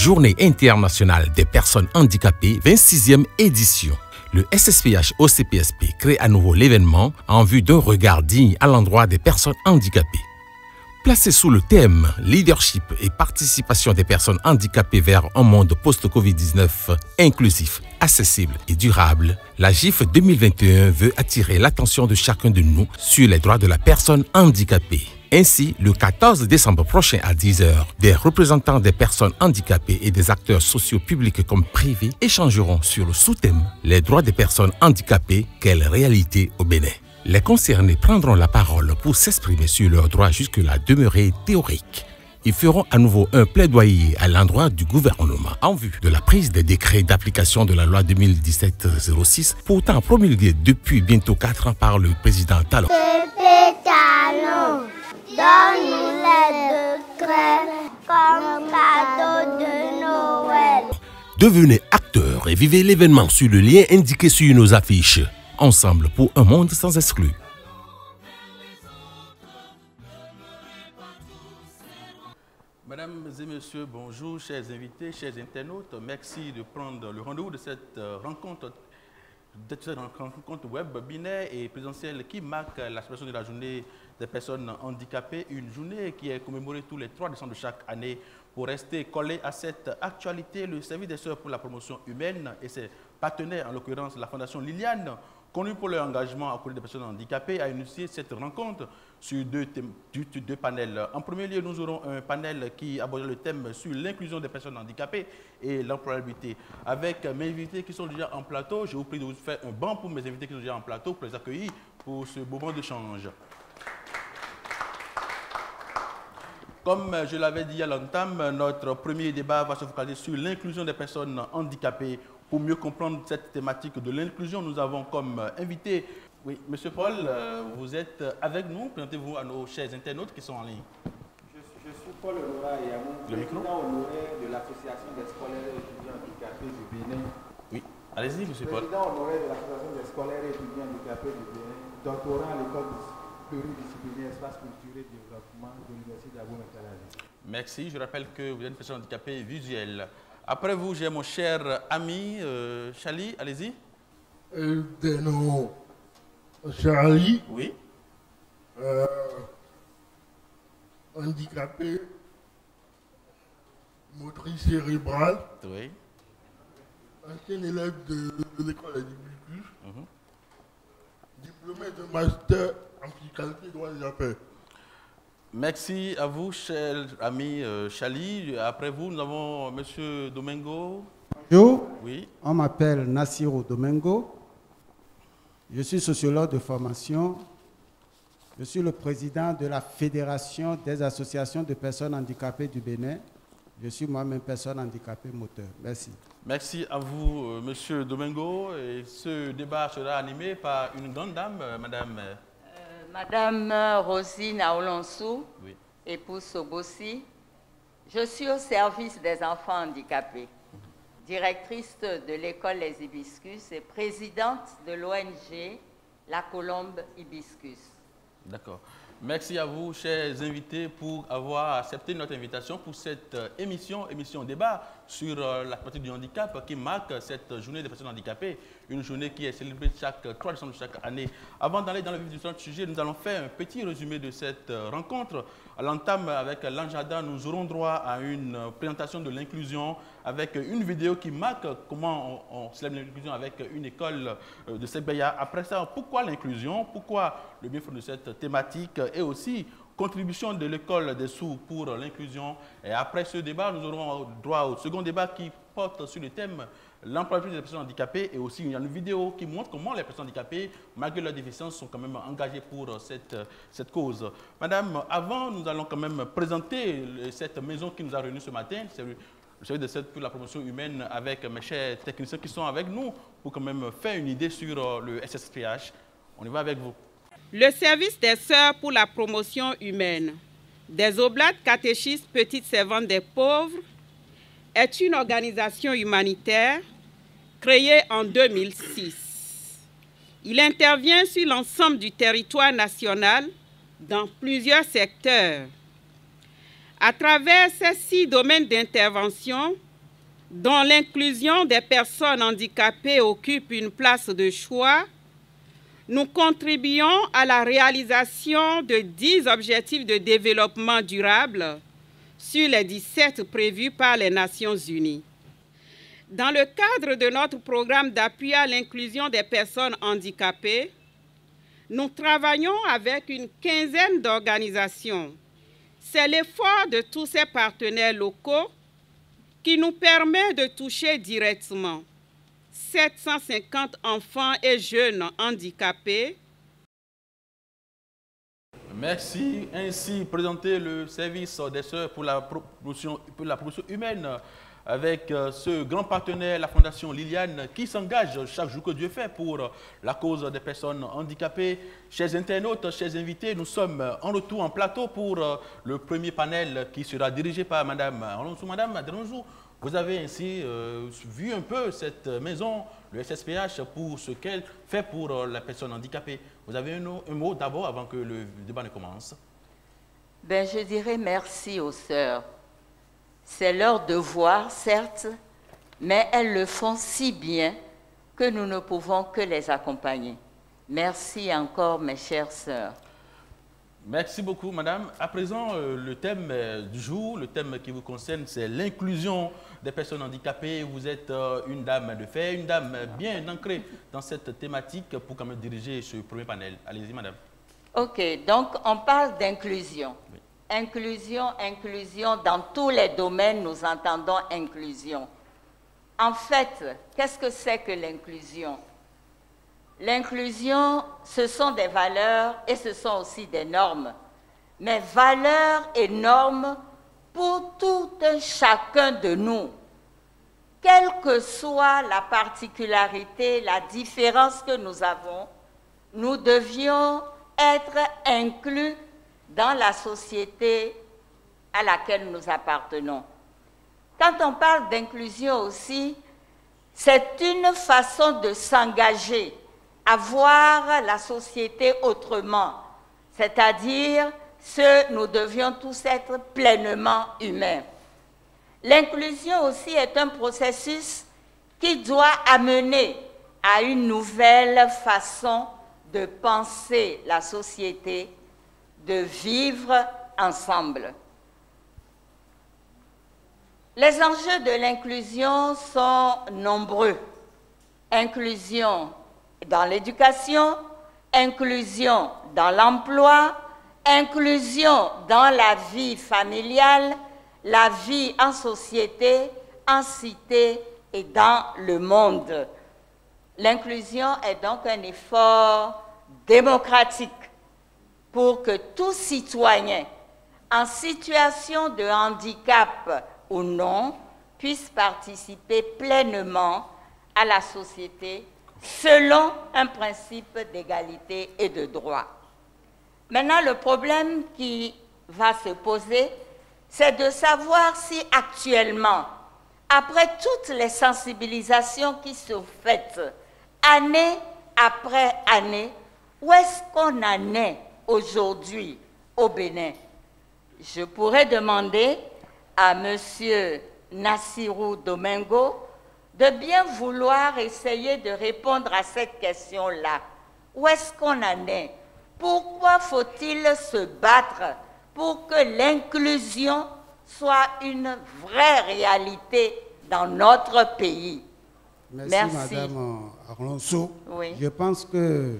Journée internationale des personnes handicapées, 26e édition. Le SSPH-OCPSP crée à nouveau l'événement en vue d'un regard digne à l'endroit des personnes handicapées. Placé sous le thème « Leadership et participation des personnes handicapées vers un monde post-Covid-19 inclusif, accessible et durable », la GIF 2021 veut attirer l'attention de chacun de nous sur les droits de la personne handicapée. Ainsi, le 14 décembre prochain à 10h, des représentants des personnes handicapées et des acteurs sociaux publics comme privés échangeront sur le sous-thème « Les droits des personnes handicapées, quelle réalité au Bénin ». Les concernés prendront la parole pour s'exprimer sur leurs droits jusque-là demeurés théoriques. Ils feront à nouveau un plaidoyer à l'endroit du gouvernement en vue de la prise des décrets d'application de la loi 2017-06, pourtant promulguée depuis bientôt 4 ans par le président Talon. Donne-nous les décrets comme cadeau de Noël. Devenez acteurs et vivez l'événement sur le lien indiqué sur nos affiches. Ensemble pour un monde sans exclus. Mesdames et messieurs, bonjour, chers invités, chers internautes. Merci de prendre le rendez-vous de cette rencontre web binaire et présentielle qui marque la célébration de la journée des personnes handicapées, une journée qui est commémorée tous les 3 décembre de chaque année. Pour rester collé à cette actualité, le service des Sœurs pour la promotion humaine et ses partenaires, en l'occurrence la Fondation Liliane, connue pour leur engagement à côté des personnes handicapées, a initié cette rencontre sur deux panels. En premier lieu, nous aurons un panel qui aborde le thème sur l'inclusion des personnes handicapées et l'employabilité. Avec mes invités qui sont déjà en plateau, je vous prie de vous faire un banc pour mes invités qui sont déjà en plateau pour les accueillir pour ce moment d'échange. Comme je l'avais dit à l'entame, notre premier débat va se focaliser sur l'inclusion des personnes handicapées. Pour mieux comprendre cette thématique de l'inclusion, nous avons comme invité, oui, Monsieur Paul, vous êtes avec nous. Présentez-vous à nos chers internautes qui sont en ligne. Je suis Paul Honoré Yamou, président honoraire de l'Association des scolaires et étudiants handicapés du Bénin. Oui, allez-y, Monsieur Paul. Président honoraire de l'Association des scolaires et étudiants handicapés du Bénin, doctorant à l'école pluridisciplinaire espace culturel et développement de l'Université d'Abou-Mekalavi. Merci, je rappelle que vous êtes une personne handicapée visuelle. Après vous, j'ai mon cher ami Chali, allez-y. Charlie, oui. Handicapé, motrice cérébrale, Oui. ancien élève de l'école d'Ibicus, diplômé de master en fiscalité et droit des affaires. Merci à vous, cher ami Chali. Après vous, nous avons Monsieur Domingo. Bonjour, Oui. on m'appelle Nassiro Domingo. Je suis sociologue de formation. Je suis le président de la Fédération des associations de personnes handicapées du Bénin. Je suis moi-même personne handicapée moteur. Merci. Merci à vous, Monsieur Domingo. Et ce débat sera animé par une grande dame, Madame... Madame Rosine Aolonsou, oui. épouse Sobossi. Je suis au service des enfants handicapés, directrice de l'école Les Hibiscus et présidente de l'ONG La Colombe Hibiscus. D'accord. Merci à vous, chers invités, pour avoir accepté notre invitation pour cette émission débat sur la pratique du handicap qui marque cette journée des personnes handicapées, une journée qui est célébrée chaque 3 décembre de chaque année. Avant d'aller dans le vif du sujet, nous allons faire un petit résumé de cette rencontre. À l'entame avec l'Anjada, nous aurons droit à une présentation de l'inclusion avec une vidéo qui marque comment on célèbre l'inclusion avec une école de Sebeya. Après ça, pourquoi l'inclusion? Pourquoi le bien fondé de cette thématique? Et aussi, contribution de l'école des sourds pour l'inclusion. Et après ce débat, nous aurons droit au second débat qui porte sur le thème l'employabilité des personnes handicapées. Et aussi, il y a une vidéo qui montre comment les personnes handicapées, malgré leurs déficiences, sont quand même engagées pour cette cause. Madame, avant, nous allons quand même présenter cette maison qui nous a réunis ce matin. C'est le service de Sœurs pour la promotion humaine avec mes chers techniciens qui sont avec nous pour quand même faire une idée sur le SSPH. On y va avec vous. Le service des Sœurs pour la promotion humaine, des Oblates catéchistes Petites Servantes des pauvres, est une organisation humanitaire créée en 2006. Il intervient sur l'ensemble du territoire national dans plusieurs secteurs. À travers ces 6 domaines d'intervention, dont l'inclusion des personnes handicapées occupe une place de choix, nous contribuons à la réalisation de 10 objectifs de développement durable sur les 17 prévus par les Nations Unies. Dans le cadre de notre programme d'appui à l'inclusion des personnes handicapées, nous travaillons avec une quinzaine d'organisations. C'est l'effort de tous ces partenaires locaux qui nous permet de toucher directement 750 enfants et jeunes handicapés. Merci. Ainsi, présenter le service des Sœurs pour la promotion humaine avec ce grand partenaire, la Fondation Liliane, qui s'engage chaque jour que Dieu fait pour la cause des personnes handicapées. Chers internautes, chers invités, nous sommes en retour en plateau pour le premier panel qui sera dirigé par Madame Alonso. Madame Alonso, vous avez ainsi vu un peu cette maison, le SSPH, pour ce qu'elle fait pour la personne handicapée. Vous avez un mot d'abord avant que le débat ne commence? Ben, je dirais merci aux sœurs. C'est leur devoir, certes, mais elles le font si bien que nous ne pouvons que les accompagner. Merci encore, mes chères sœurs. Merci beaucoup, madame. À présent, le thème du jour, le thème qui vous concerne, c'est l'inclusion des personnes handicapées. Vous êtes une dame de fer, une dame bien ancrée dans cette thématique pour quand même diriger ce premier panel. Allez-y, madame. OK, donc on parle d'inclusion. Oui. Inclusion, inclusion, dans tous les domaines, nous entendons inclusion. En fait, qu'est-ce que c'est que l'inclusion? L'inclusion, ce sont des valeurs et ce sont aussi des normes. Mais valeurs et normes pour tout un chacun de nous. Quelle que soit la particularité, la différence que nous avons, nous devions être inclus dans la société à laquelle nous appartenons. Quand on parle d'inclusion aussi, c'est une façon de s'engager à voir la société autrement, c'est-à-dire nous devions tous être pleinement humains. L'inclusion aussi est un processus qui doit amener à une nouvelle façon de penser la société, de vivre ensemble. Les enjeux de l'inclusion sont nombreux. Inclusion dans l'éducation, inclusion dans l'emploi, inclusion dans la vie familiale, la vie en société, en cité et dans le monde. L'inclusion est donc un effort démocratique pour que tout citoyen en situation de handicap ou non puisse participer pleinement à la société selon un principe d'égalité et de droit. Maintenant, le problème qui va se poser, c'est de savoir si actuellement, après toutes les sensibilisations qui sont faites, année après année, où est-ce qu'on en est aujourd'hui au Bénin? Je pourrais demander à M. Nassirou Domingo de bien vouloir essayer de répondre à cette question-là. Où est-ce qu'on en est? Pourquoi faut-il se battre pour que l'inclusion soit une vraie réalité dans notre pays? Merci. Madame Alonso. Oui. Je pense que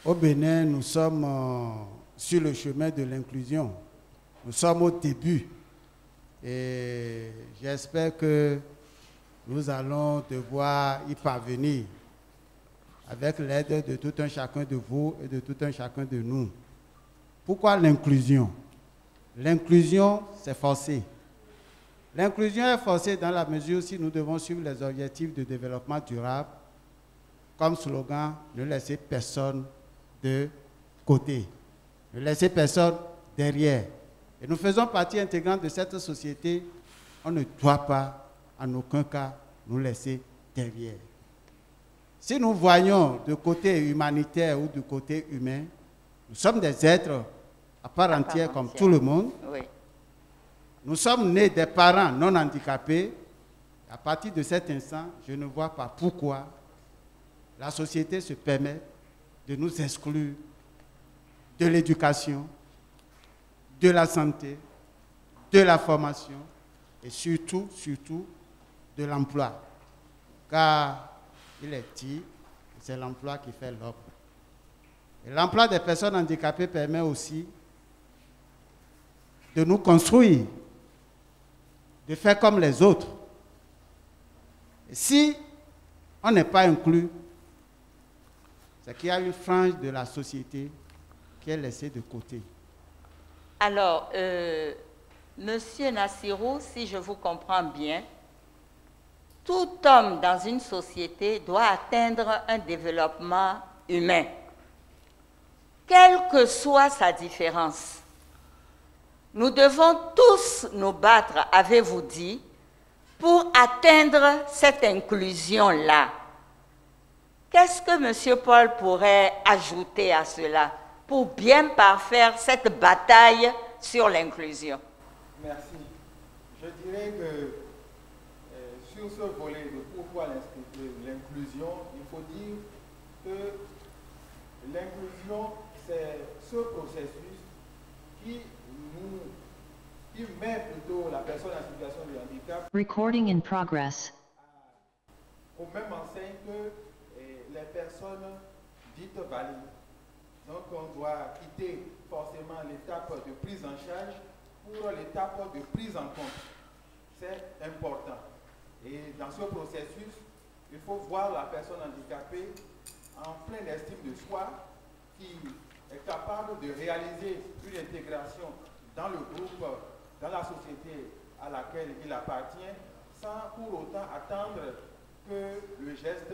au Bénin, nous sommes sur le chemin de l'inclusion. Nous sommes au début. Et j'espère que nous allons devoir y parvenir avec l'aide de tout un chacun de vous et de tout un chacun de nous. Pourquoi l'inclusion? L'inclusion, c'est forcé. L'inclusion est forcée dans la mesure où nous devons suivre les objectifs de développement durable. Comme slogan, ne laissez personne de côté. Ne laissez personne derrière. Et nous faisons partie intégrante de cette société. On ne doit pas, en aucun cas, nous laisser derrière. Si nous voyons du côté humanitaire ou du côté humain, nous sommes des êtres à part entière comme tout le monde. Oui. Nous sommes nés des parents non handicapés. À partir de cet instant, je ne vois pas pourquoi la société se permet de nous exclure de l'éducation, de la santé, de la formation et surtout de l'emploi. Car il est dit que c'est l'emploi qui fait l'homme. Et l'emploi des personnes handicapées permet aussi de nous construire, de faire comme les autres. Et si on n'est pas inclus, c'est qu'il y a une frange de la société qui est laissée de côté. Alors, Monsieur Nassirou, si je vous comprends bien, tout homme dans une société doit atteindre un développement humain, quelle que soit sa différence. Nous devons tous nous battre, avez-vous dit, pour atteindre cette inclusion-là. Qu'est-ce que M. Paul pourrait ajouter à cela pour bien parfaire cette bataille sur l'inclusion? Merci. Je dirais que sur ce volet de pourquoi l'inclusion, il faut dire que l'inclusion, c'est ce processus qui met plutôt la personne en situation de handicap Recording in progress. au même enseigne que les personnes dites valides. Donc on doit quitter forcément l'étape de prise en charge pour l'étape de prise en compte. C'est important. Et dans ce processus, il faut voir la personne handicapée en pleine estime de soi, qui est capable de réaliser une intégration dans le groupe, dans la société à laquelle il appartient, sans pour autant attendre que le geste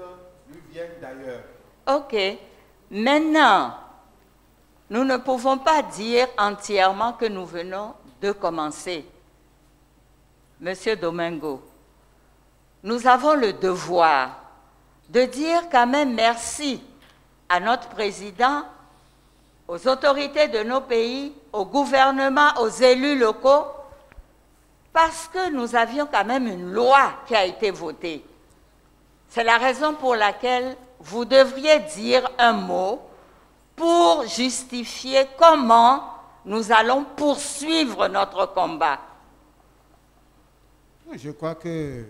lui vienne d'ailleurs. Ok. Maintenant, nous ne pouvons pas dire entièrement que nous venons de commencer. Monsieur Domingo, nous avons le devoir de dire quand même merci à notre président, aux autorités de nos pays, au gouvernement, aux élus locaux, parce que nous avions quand même une loi qui a été votée. C'est la raison pour laquelle vous devriez dire un mot pour justifier comment nous allons poursuivre notre combat. Je crois que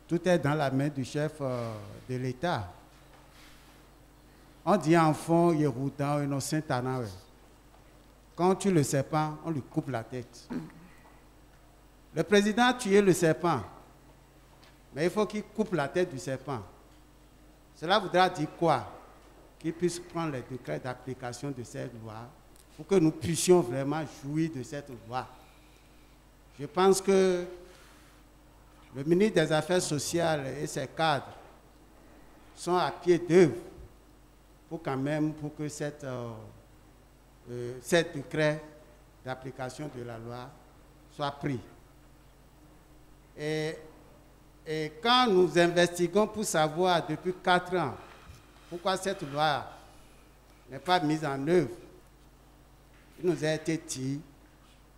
tout est dans la main du chef de l'État. On dit enfant, Yeroudan, innocent, Tanawe. Quand on tue le serpent, on lui coupe la tête. Le président a tué le serpent, mais il faut qu'il coupe la tête du serpent. Cela voudra dire quoi? Qu'il puisse prendre les décrets d'application de cette loi pour que nous puissions vraiment jouir de cette loi. Je pense que le ministre des Affaires sociales et ses cadres sont à pied d'œuvre pour que cette décret d'application de la loi soit pris. Et quand nous investiguons pour savoir depuis 4 ans pourquoi cette loi n'est pas mise en œuvre, il nous a été dit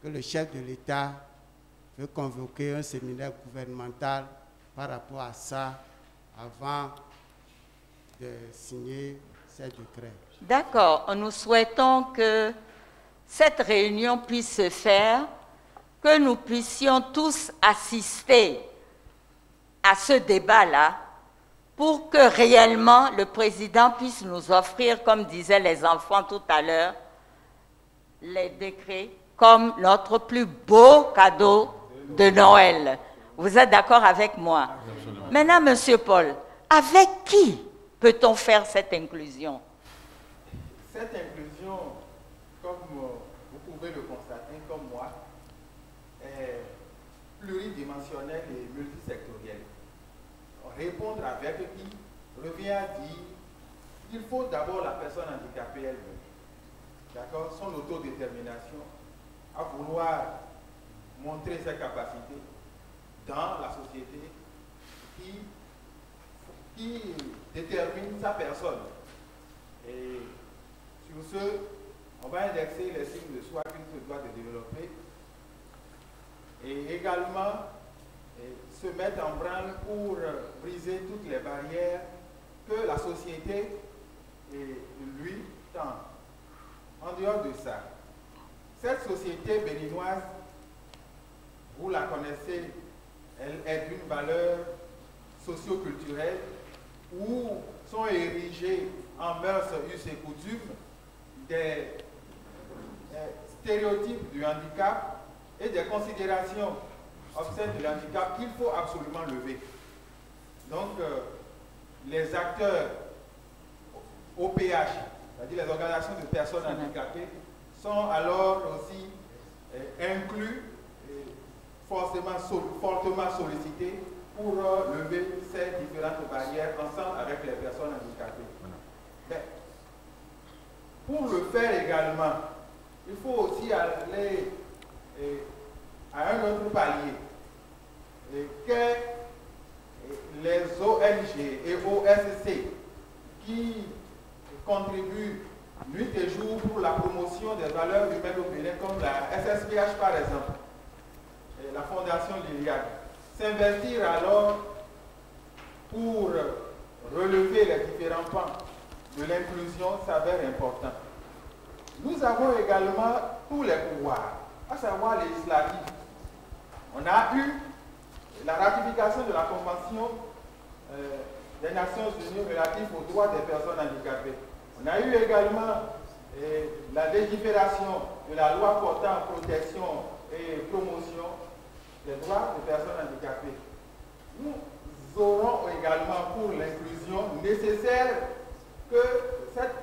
que le chef de l'État veut convoquer un séminaire gouvernemental par rapport à ça avant de signer ces décrets. D'accord, nous souhaitons que cette réunion puisse se faire, que nous puissions tous assister à ce débat-là pour que réellement le président puisse nous offrir, comme disaient les enfants tout à l'heure, les décrets comme notre plus beau cadeau de Noël. Vous êtes d'accord avec moi? Absolument. Maintenant, Monsieur Paul, avec qui peut-on faire cette inclusion? Cette inclusion, comme vous pouvez le constater comme moi, est pluridimensionnelle et multisectorielle. Répondre avec qui revient à dire qu'il faut d'abord la personne handicapée elle-même, d'accord, son autodétermination, à vouloir montrer ses capacités dans la société qui détermine sa personne. Et sur ce, on va indexer les signes de soi qu'il se doit de développer et également se mettent en branle pour briser toutes les barrières que la société lui tend. En dehors de ça, cette société béninoise, vous la connaissez, elle est d'une valeur socio-culturelle où sont érigés en mœurs, us et coutumes des stéréotypes du handicap et des considérations obscènes de handicap qu'il faut absolument lever. Donc, les acteurs OPH, c'est-à-dire les organisations de personnes handicapées, sont alors aussi inclus, fortement sollicités pour lever ces différentes barrières ensemble avec les personnes handicapées. Mais, pour le faire également, il faut aussi aller à un autre palier, que les ONG et OSC qui contribuent nuit et jour pour la promotion des valeurs humaines au Bénin, comme la SSPH par exemple, et la Fondation Liliade, s'investir alors pour relever les différents pans de l'inclusion s'avère important. Nous avons également tous les pouvoirs, à savoir législatifs. On a eu la ratification de la Convention des Nations Unies relative aux droits des personnes handicapées. On a eu également la légifération de la loi portant protection et promotion des droits des personnes handicapées. Nous aurons également pour l'inclusion nécessaire que cette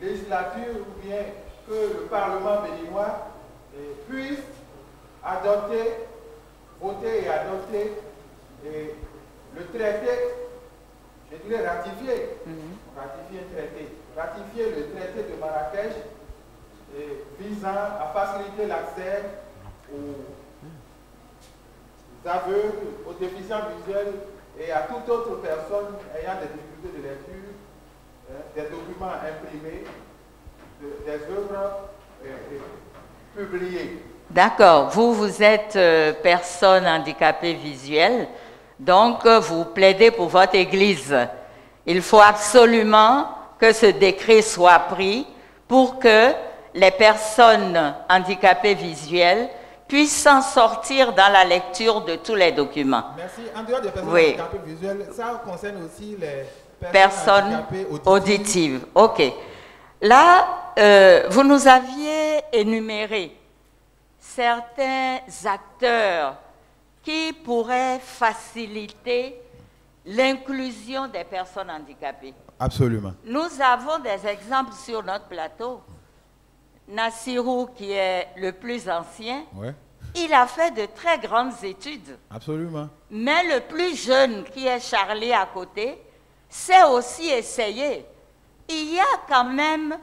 législature ou bien que le Parlement béninois puisse adopter, voter et adopter le traité, je dirais ratifier, ratifier un traité, ratifier le traité de Marrakech visant à faciliter l'accès aux aveugles, aux déficients visuels et à toute autre personne ayant des difficultés de lecture, des documents imprimés, des œuvres publiées. D'accord. Vous êtes personne handicapée visuelle, donc vous plaidez pour votre église. Il faut absolument que ce décret soit pris pour que les personnes handicapées visuelles puissent s'en sortir dans la lecture de tous les documents. Merci. En dehors des personnes handicapées visuelles, ça concerne aussi les personnes auditives. Ok. Là, vous nous aviez énuméré certains acteurs qui pourraient faciliter l'inclusion des personnes handicapées. Absolument. Nous avons des exemples sur notre plateau. Nassirou, qui est le plus ancien, il a fait de très grandes études. Absolument. Mais le plus jeune, qui est Charlie à côté, s'est aussi essayé. Il y a quand même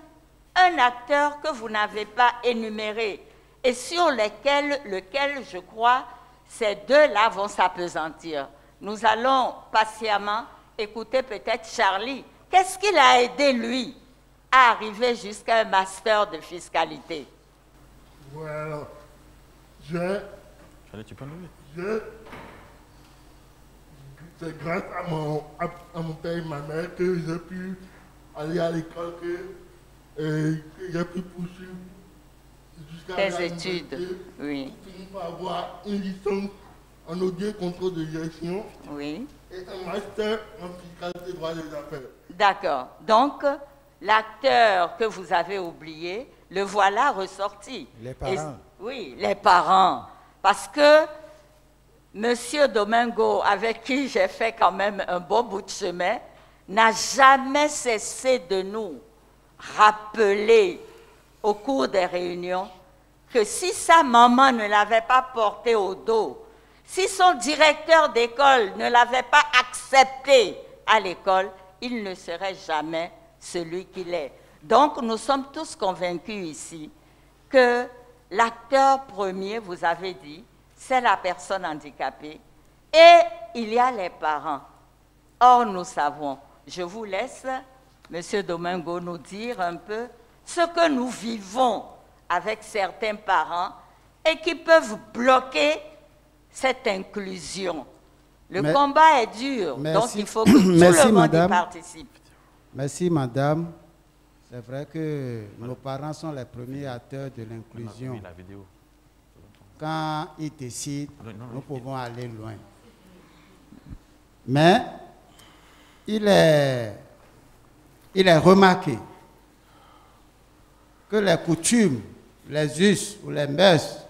un acteur que vous n'avez pas énuméré et sur lequel je crois, ces deux-là vont s'appesantir. Nous allons patiemment écouter peut-être Charlie. Qu'est-ce qu'il a aidé, lui, à arriver jusqu'à un master de fiscalité? Voilà. C'est grâce à mon père et ma mère que j'ai pu aller à l'école, que j'ai pu poursuivre jusqu'à tes études. Oui. Pour avoir une licence en audit et contrôle de gestion. Oui. Et un master en fiscalité et droit des affaires. D'accord. Donc, l'acteur que vous avez oublié, le voilà ressorti. Les parents. Oui, les parents. Parce que Monsieur Domingo, avec qui j'ai fait quand même un bon bout de chemin, n'a jamais cessé de nous rappeler au cours des réunions que si sa maman ne l'avait pas porté au dos, si son directeur d'école ne l'avait pas accepté à l'école, il ne serait jamais celui qu'il est. Donc, nous sommes tous convaincus ici que l'acteur premier, vous avez dit, c'est la personne handicapée et il y a les parents. Or, nous savons, je vous laisse, M. Domingo, nous dire un peu ce que nous vivons avec certains parents et qui peuvent bloquer cette inclusion. Le combat est dur, donc il faut que tout merci, le monde madame. y participe. Merci, madame. C'est vrai que nos parents sont les premiers acteurs de l'inclusion. Quand ils décident, nous pouvons aller loin. Mais il est remarqué que les coutumes, les us ou les mœurs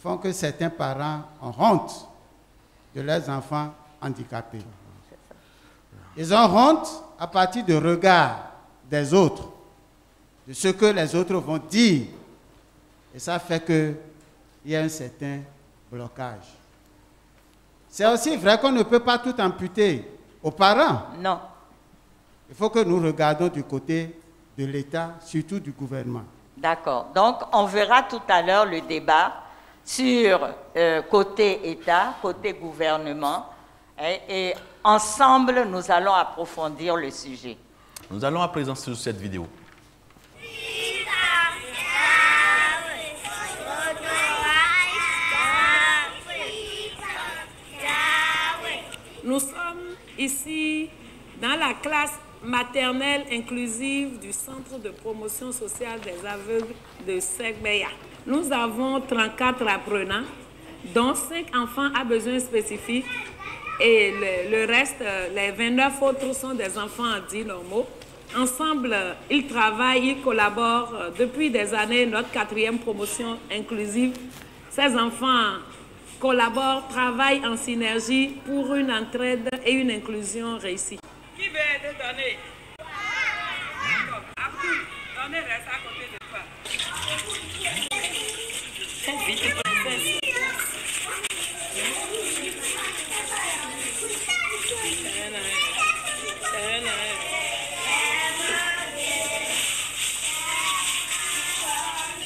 font que certains parents ont honte de leurs enfants handicapés. Ils ont honte à partir du regard des autres, de ce que les autres vont dire. Et ça fait qu'il y a un certain blocage. C'est aussi vrai qu'on ne peut pas tout amputer aux parents. Non. Il faut que nous regardions du côté de l'État, surtout du gouvernement. D'accord. Donc, on verra tout à l'heure le débat sur côté État, côté gouvernement. Et ensemble, nous allons approfondir le sujet. Nous allons à présent sur cette vidéo. Nous sommes ici dans la classe maternelle inclusive du Centre de promotion sociale des aveugles de Segbeya. Nous avons 34 apprenants, dont 5 enfants à besoins spécifiques et le reste, les 29 autres sont des enfants dits normaux. Ensemble, ils travaillent, ils collaborent depuis des années, notre 4e promotion inclusive. Ces enfants collaborent, travaillent en synergie pour une entraide et une inclusion réussie. Qui veut te donner? Abdou, donnez, reste à côté de toi.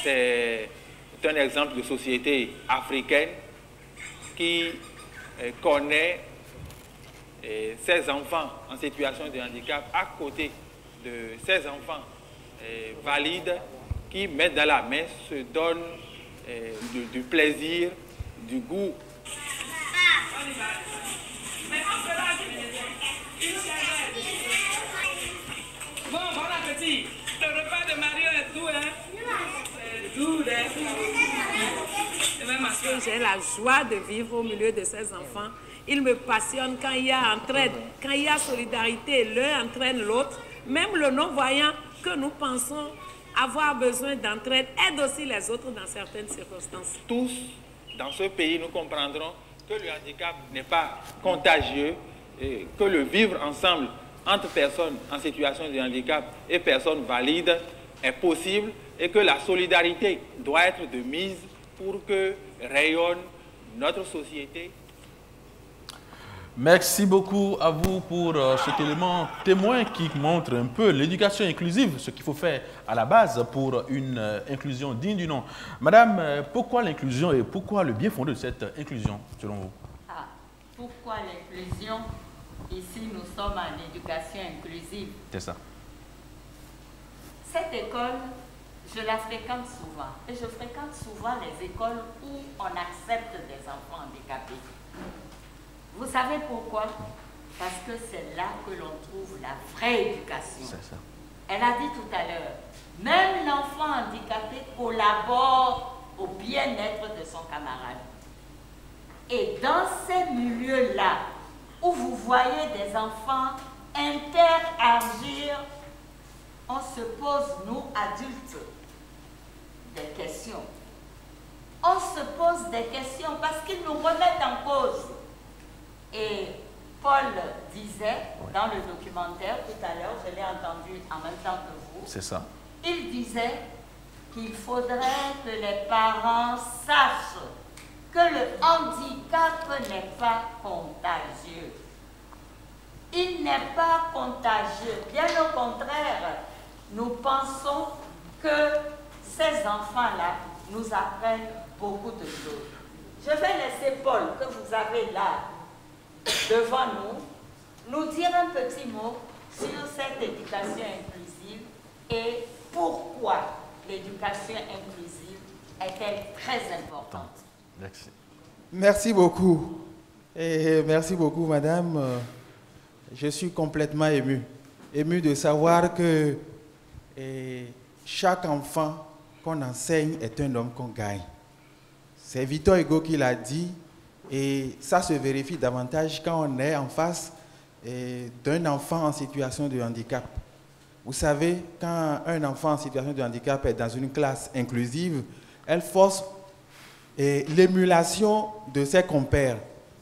C'est un exemple de société africaine qui connaît ces enfants en situation de handicap à côté de ces enfants valides qui mettent dans la main, se donnent du plaisir, du goût. Bon appétit. Le repas de Mario est doux, hein? Doux, j'ai la joie de vivre au milieu de ces enfants. Ils me passionnent quand il y a entraide, quand il y a solidarité, l'un entraîne l'autre. Même le non-voyant que nous pensons avoir besoin d'entraide aide aussi les autres dans certaines circonstances. Tous, dans ce pays, nous comprendrons que le handicap n'est pas contagieux, et que le vivre ensemble entre personnes en situation de handicap et personnes valides est possible et que la solidarité doit être de mise pour que rayonne notre société. Merci beaucoup à vous pour cet élément témoin qui montre un peu l'éducation inclusive, ce qu'il faut faire à la base pour une inclusion digne du nom. Madame, pourquoi l'inclusion et pourquoi le bien fondé de cette inclusion, selon vous? Pourquoi l'inclusion? Ici, nous sommes en éducation inclusive. C'est ça. Cette école, je la fréquente souvent. Et je fréquente souvent les écoles où on accepte des enfants handicapés. Vous savez pourquoi? Parce que c'est là que l'on trouve la vraie éducation. C'est ça. Elle a dit tout à l'heure, même l'enfant handicapé collabore au bien-être de son camarade. Et dans ces milieux-là, où vous voyez des enfants interagir, on se pose, nous, adultes, des questions. On se pose des questions parce qu'ils nous remettent en cause. Et Paul disait, dans le documentaire, tout à l'heure, je l'ai entendu en même temps que vous. C'est ça. Il disait qu'il faudrait que les parents sachent que le handicap n'est pas contagieux. Il n'est pas contagieux. Bien au contraire, nous pensons que ces enfants-là nous apprennent beaucoup de choses. Je vais laisser Paul, que vous avez là, devant nous dire un petit mot sur cette éducation inclusive et pourquoi l'éducation inclusive est-elle très importante. Merci. Merci beaucoup. Et merci beaucoup, madame. Je suis complètement ému. Ému de savoir que chaque enfant qu'on enseigne est un homme qu'on gagne. C'est Victor Hugo qui l'a dit. Et ça se vérifie davantage quand on est en face d'un enfant en situation de handicap. Vous savez, quand un enfant en situation de handicap est dans une classe inclusive, elle force l'émulation de ses compères.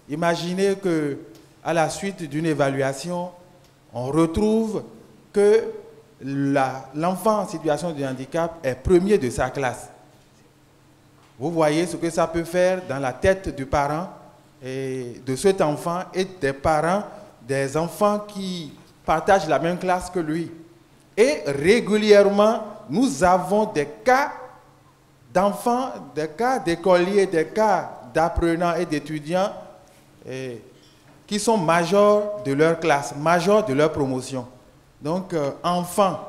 Imaginez qu'à la suite d'une évaluation, on retrouve que l'enfant en situation de handicap est premier de sa classe. Vous voyez ce que ça peut faire dans la tête du parent et de cet enfant et des parents des enfants qui partagent la même classe que lui. Et régulièrement, nous avons des cas d'enfants, des cas d'écoliers, des cas d'apprenants et d'étudiants qui sont majors de leur classe, majors de leur promotion. Donc, enfants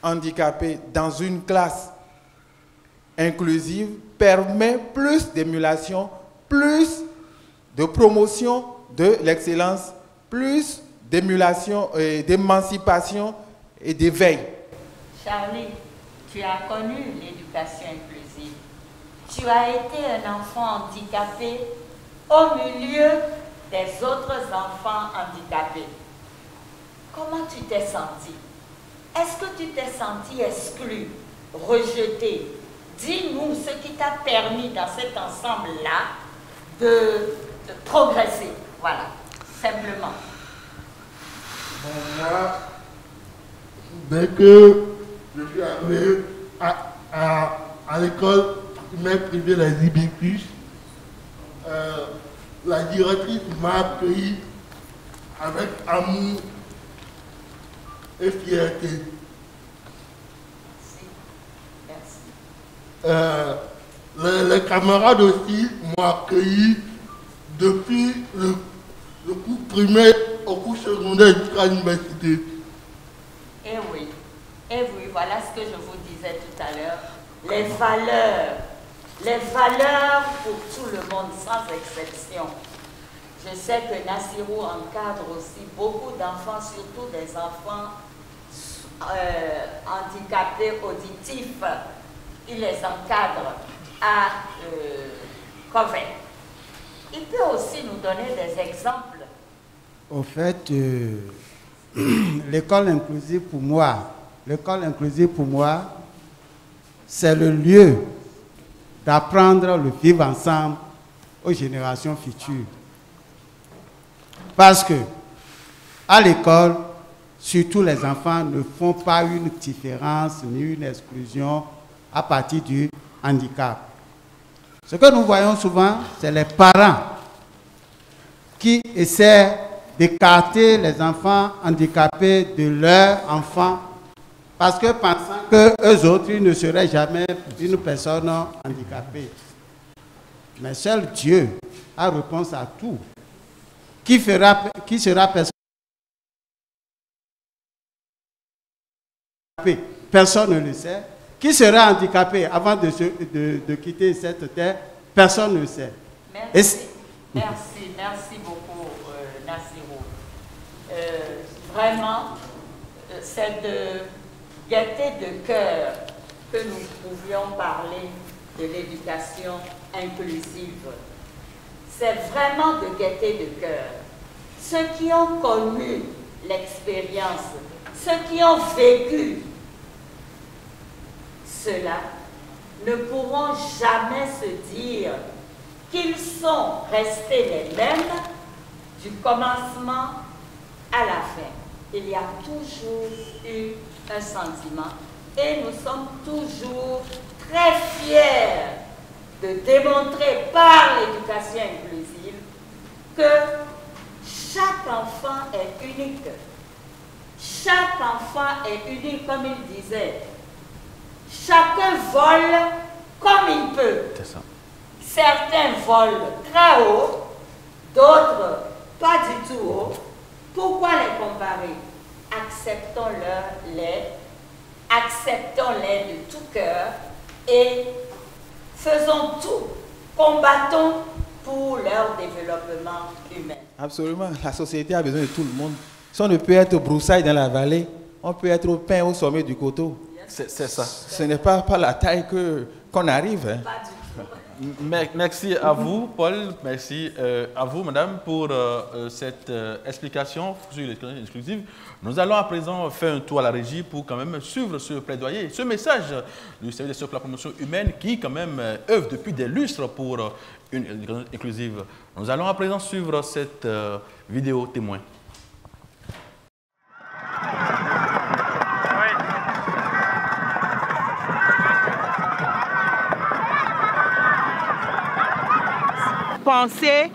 handicapés dans une classe inclusive permet plus d'émulation, plus de promotion de l'excellence, plus d'émulation, d'émancipation et d'éveil. Charlie, tu as connu l'éducation inclusive. Tu as été un enfant handicapé au milieu des autres enfants handicapés. Comment tu t'es senti? Est-ce que tu t'es senti exclu, rejeté? Dis-nous ce qui t'a permis dans cet ensemble-là de progresser. Voilà, simplement. Bon, moi, dès que je suis arrivé à l'école primaire privée Les Hibiscus, la directrice m'a accueilli avec amour et fierté. Les camarades aussi m'ont accueilli depuis le cours primaire au cours secondaire jusqu'à l'université. Eh oui, voilà ce que je vous disais tout à l'heure. Les valeurs pour tout le monde, sans exception. Je sais que Nassirou encadre aussi beaucoup d'enfants, surtout des enfants handicapés auditifs. Il les encadre à Covent. Il peut aussi nous donner des exemples. Au fait, l'école inclusive pour moi, c'est le lieu d'apprendre le vivre ensemble aux générations futures. Parce que à l'école, surtout les enfants ne font pas une différence ni une exclusion à partir du handicap. Ce que nous voyons souvent, c'est les parents qui essaient d'écarter les enfants handicapés de leurs enfants parce que pensant qu'eux autres ils ne seraient jamais une personne handicapée. Mais seul Dieu a réponse à tout. Qui sera personne handicapée? Personne ne le sait. Qui sera handicapé avant de quitter cette terre? Personne ne le sait. Merci beaucoup, Nassirou. Vraiment, c'est de gaieté de cœur que nous pouvions parler de l'éducation inclusive. C'est vraiment de gaieté de cœur. Ceux qui ont connu l'expérience, ceux qui ont vécu cela, ne pourront jamais se dire qu'ils sont restés les mêmes du commencement à la fin. Il y a toujours eu un sentiment et nous sommes toujours très fiers de démontrer par l'éducation inclusive que chaque enfant est unique. Chaque enfant est unique, comme il disait. Chacun vole comme il peut. Certains volent très haut, d'autres pas du tout haut. Pourquoi les comparer? Acceptons-les de tout cœur et faisons tout, combattons pour leur développement humain. Absolument. La société a besoin de tout le monde. Si on ne peut être broussaille dans la vallée, on peut être au pain au sommet du coteau. C'est ça. Ce n'est pas par la taille qu'on arrive. Hein. Pas du tout. Merci à vous, Paul. Merci à vous, madame, pour cette explication sur l'éducation inclusive. Nous allons à présent faire un tour à la régie pour quand même suivre ce plaidoyer, ce message du service de la promotion humaine qui quand même œuvre depuis des lustres pour une éducation inclusive. Nous allons à présent suivre cette vidéo témoin. Penser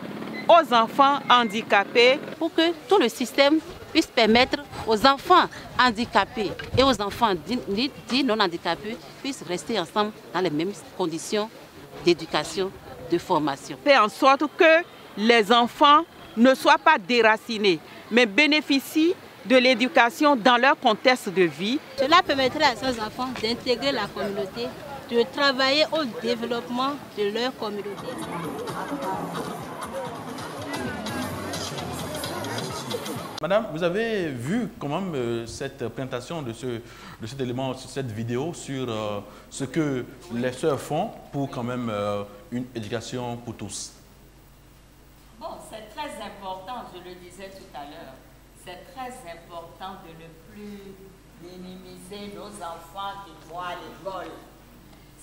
aux enfants handicapés pour que tout le système puisse permettre aux enfants handicapés et aux enfants dits non handicapés puissent rester ensemble dans les mêmes conditions d'éducation, de formation. Faire en sorte que les enfants ne soient pas déracinés, mais bénéficient de l'éducation dans leur contexte de vie. Cela permettrait à ces enfants d'intégrer la communauté, de travailler au développement de leur communauté. Madame, vous avez vu comment cette présentation de cet élément, cette vidéo sur ce que les sœurs font pour quand même une éducation pour tous. Bon, c'est très important, je le disais tout à l'heure, c'est très important de ne plus minimiser nos enfants qui vont à l'école.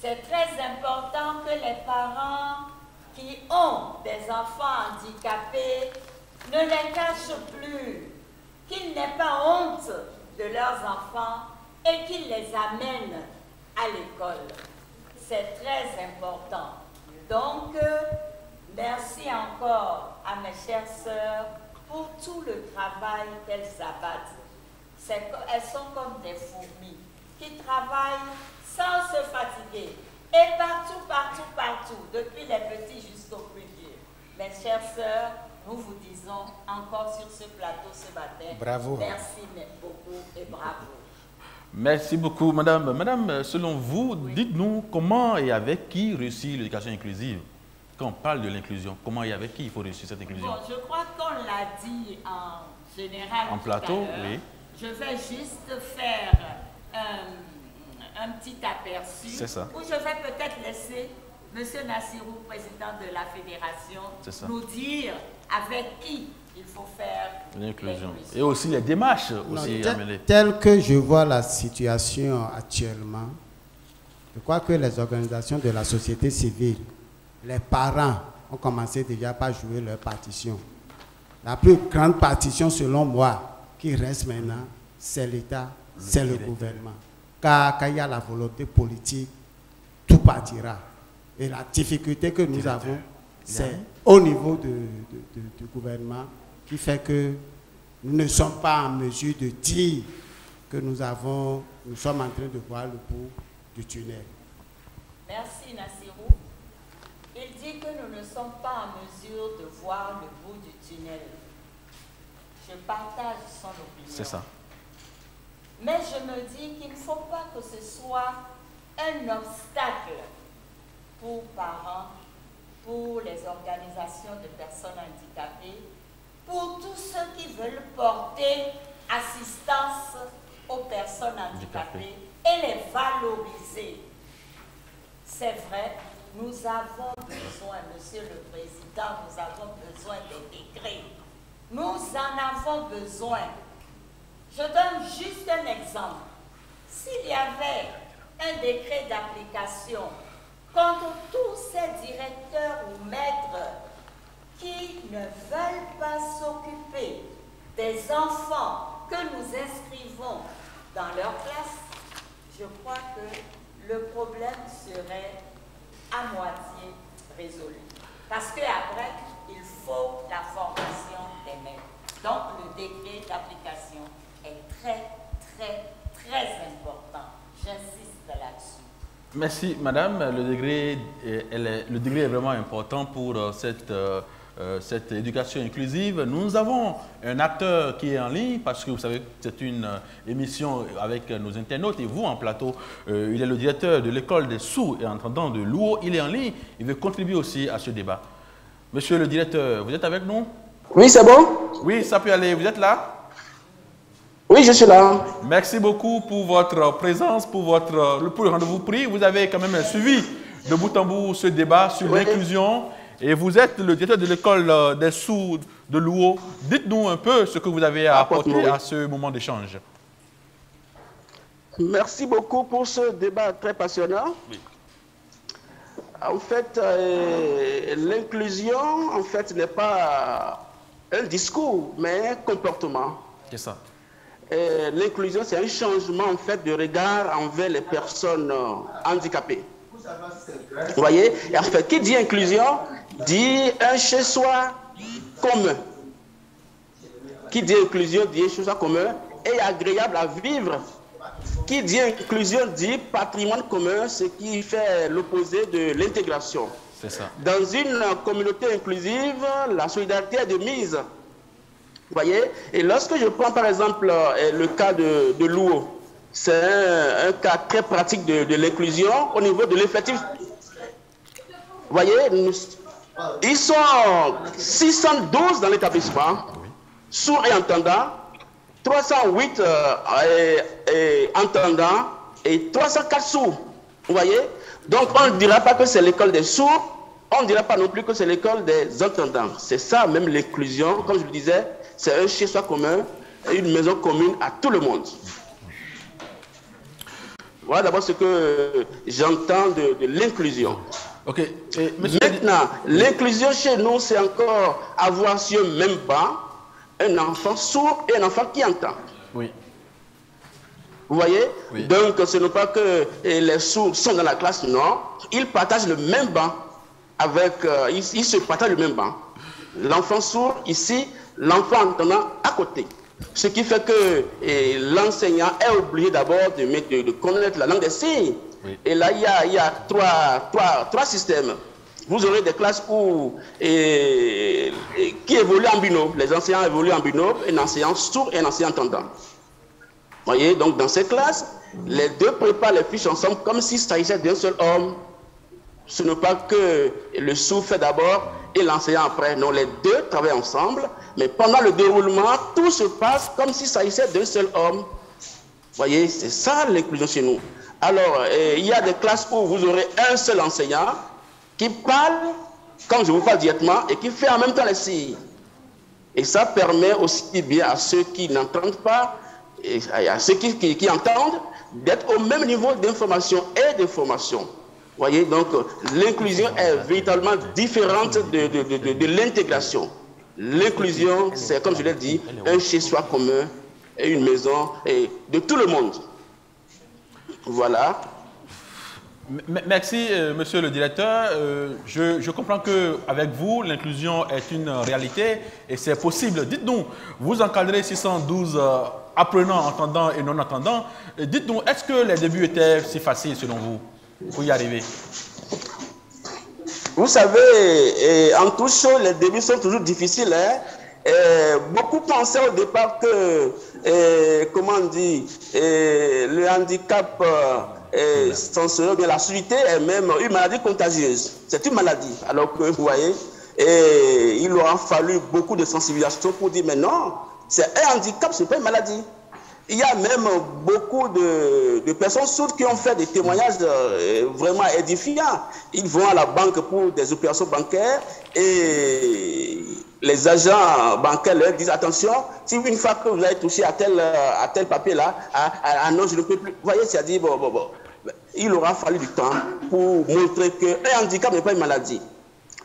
C'est très important que les parents qui ont des enfants handicapés ne les cachent plus, qu'ils n'aient pas honte de leurs enfants et qu'ils les amènent à l'école. C'est très important. Donc, merci encore à mes chères sœurs pour tout le travail qu'elles abattent. Elles sont comme des fourmis qui travaillent sans se fatiguer. Et partout, depuis les petits jusqu'aux plus vieux. Mes chères sœurs, nous vous disons encore sur ce plateau ce matin, bravo. Merci beaucoup et bravo. Merci beaucoup, madame. Madame, selon vous, dites-nous comment et avec qui réussit l'éducation inclusive? Quand on parle de l'inclusion, comment et avec qui il faut réussir cette inclusion? Bon, je crois qu'on l'a dit en général en plateau, oui. Je vais juste faire un petit aperçu. C'est ça. Où je vais peut-être laisser M. Nassirou, président de la fédération, nous dire avec qui il faut faire l'inclusion. Et aussi les démarches aussi amenées. Tel que je vois la situation actuellement, je crois que les organisations de la société civile, les parents ont commencé déjà par jouer leur partition. La plus grande partition, selon moi, qui reste maintenant, c'est l'État, c'est le gouvernement. Car quand il y a la volonté politique, tout partira. Et la difficulté que nous avons, c'est au niveau du gouvernement qui fait que nous ne sommes pas en mesure de dire que nous sommes en train de voir le bout du tunnel. Merci Nassirou. Il dit que nous ne sommes pas en mesure de voir le bout du tunnel. Je partage son opinion. C'est ça. Mais je me dis qu'il ne faut pas que ce soit un obstacle pour parents, pour les organisations de personnes handicapées, pour tous ceux qui veulent porter assistance aux personnes handicapées et les valoriser. C'est vrai, nous avons besoin, Monsieur le Président, nous avons besoin des décrets. Nous en avons besoin. Je donne juste un exemple. S'il y avait un décret d'application contre tous ces directeurs ou maîtres qui ne veulent pas s'occuper des enfants que nous inscrivons dans leur classe, je crois que le problème serait à moitié résolu. Parce qu'après, il faut la formation des maîtres. Donc, le décret d'application est très important. J'insiste là-dessus. Merci, madame. Le degré est vraiment important pour cette éducation inclusive. Nous avons un acteur qui est en ligne parce que vous savez que c'est une émission avec nos internautes et vous en plateau. Il est le directeur de l'école des sourds et entendants de Louo. Il est en ligne. Il veut contribuer aussi à ce débat. Monsieur le directeur, vous êtes avec nous? Oui, c'est bon? Oui, ça peut aller. Vous êtes là? Oui, je suis là. Merci beaucoup pour votre présence, pour le rendez-vous pris. Vous avez quand même suivi de bout en bout ce débat sur l'inclusion. Et vous êtes le directeur de l'école des sourds de Louo. Dites-nous un peu ce que vous avez à apporter à ce moment d'échange. Merci beaucoup pour ce débat très passionnant. Oui. En fait, l'inclusion, en fait, n'est pas un discours, mais un comportement. C'est ça. L'inclusion, c'est un changement, en fait, de regard envers les personnes handicapées. Vous voyez? Et en fait, qui dit inclusion, dit un chez-soi commun. Qui dit inclusion, dit un chez-soi commun et agréable à vivre. Qui dit inclusion, dit patrimoine commun, ce qui fait l'opposé de l'intégration. C'est ça. Dans une communauté inclusive, la solidarité est de mise. Vous voyez? Et lorsque je prends par exemple le cas de Louo, c'est un cas très pratique de l'inclusion au niveau de l'effectif. Vous voyez, ils sont 612 dans l'établissement, sourds et entendants, 308 entendants et 304 sourds. Vous voyez? Donc on ne dira pas que c'est l'école des sourds, on ne dira pas non plus que c'est l'école des entendants. C'est ça même l'inclusion, comme je le disais, c'est un chez-soi commun, une maison commune à tout le monde. Voilà d'abord ce que j'entends de l'inclusion. Ok. Maintenant, l'inclusion chez nous, c'est encore avoir sur le même banc un enfant sourd et un enfant qui entend. Oui. Vous voyez? Oui. Donc, ce n'est pas que les sourds sont dans la classe, non. Ils partagent le même banc. Ils se partagent le même banc. L'enfant sourd ici, l'enfant entendant à côté. Ce qui fait que l'enseignant est obligé d'abord de connaître la langue des signes. Oui. Et là, il y a trois systèmes. Vous aurez des classes qui évoluent en binôme. Les enseignants évoluent en binôme, un enseignant sourd et un enseignant entendant. Vous voyez, donc dans ces classes, les deux préparent les fiches ensemble comme s'il s'agissait d'un seul homme. Ce n'est pas que le sourd fait d'abord et l'enseignant après. Non, les deux travaillent ensemble, mais pendant le déroulement, tout se passe comme s'il s'agissait d'un seul homme. Vous voyez, c'est ça l'inclusion chez nous. Alors, il y a des classes où vous aurez un seul enseignant qui parle, comme je vous parle directement, et qui fait en même temps les signes. Et ça permet aussi bien à ceux qui n'entendent pas, et à ceux qui entendent, d'être au même niveau d'information et de formation. Vous voyez, donc l'inclusion est véritablement différente de l'intégration. L'inclusion, c'est, comme je l'ai dit, un chez-soi commun et une maison et de tout le monde. Voilà. Merci, monsieur le directeur. Je comprends qu'avec vous, l'inclusion est une réalité et c'est possible. Dites-nous, vous encadrez 612 apprenants, entendants et non-entendants. Dites-nous, est-ce que les débuts étaient si faciles selon vous pour y arriver? Vous savez, en toute chose, les débuts sont toujours difficiles. Beaucoup pensaient au départ que, comment on dit, le handicap sensoriel, bien la surdité est même une maladie contagieuse. C'est une maladie. Alors que, vous voyez, il aura fallu beaucoup de sensibilisation pour dire, mais non, c'est un handicap, ce n'est pas une maladie. Il y a même beaucoup de personnes sourdes qui ont fait des témoignages vraiment édifiants. Ils vont à la banque pour des opérations bancaires et les agents bancaires leur disent attention, si une fois que vous avez touché à tel papier là, non, je ne peux plus. Vous voyez, c'est-à-dire, bon. Il aura fallu du temps pour montrer qu'un handicap n'est pas une maladie.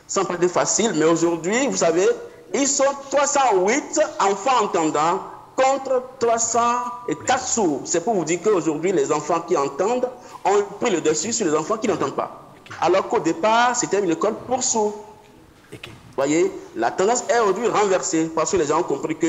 Ça n'a pas été facile, mais aujourd'hui, vous savez, ils sont 308 enfants entendants contre 304 sourds. C'est pour vous dire qu'aujourd'hui, les enfants qui entendent ont pris le dessus sur les enfants qui n'entendent pas. Alors qu'au départ, c'était une école pour sourds. Vous voyez, la tendance est aujourd'hui renversée parce que les gens ont compris que,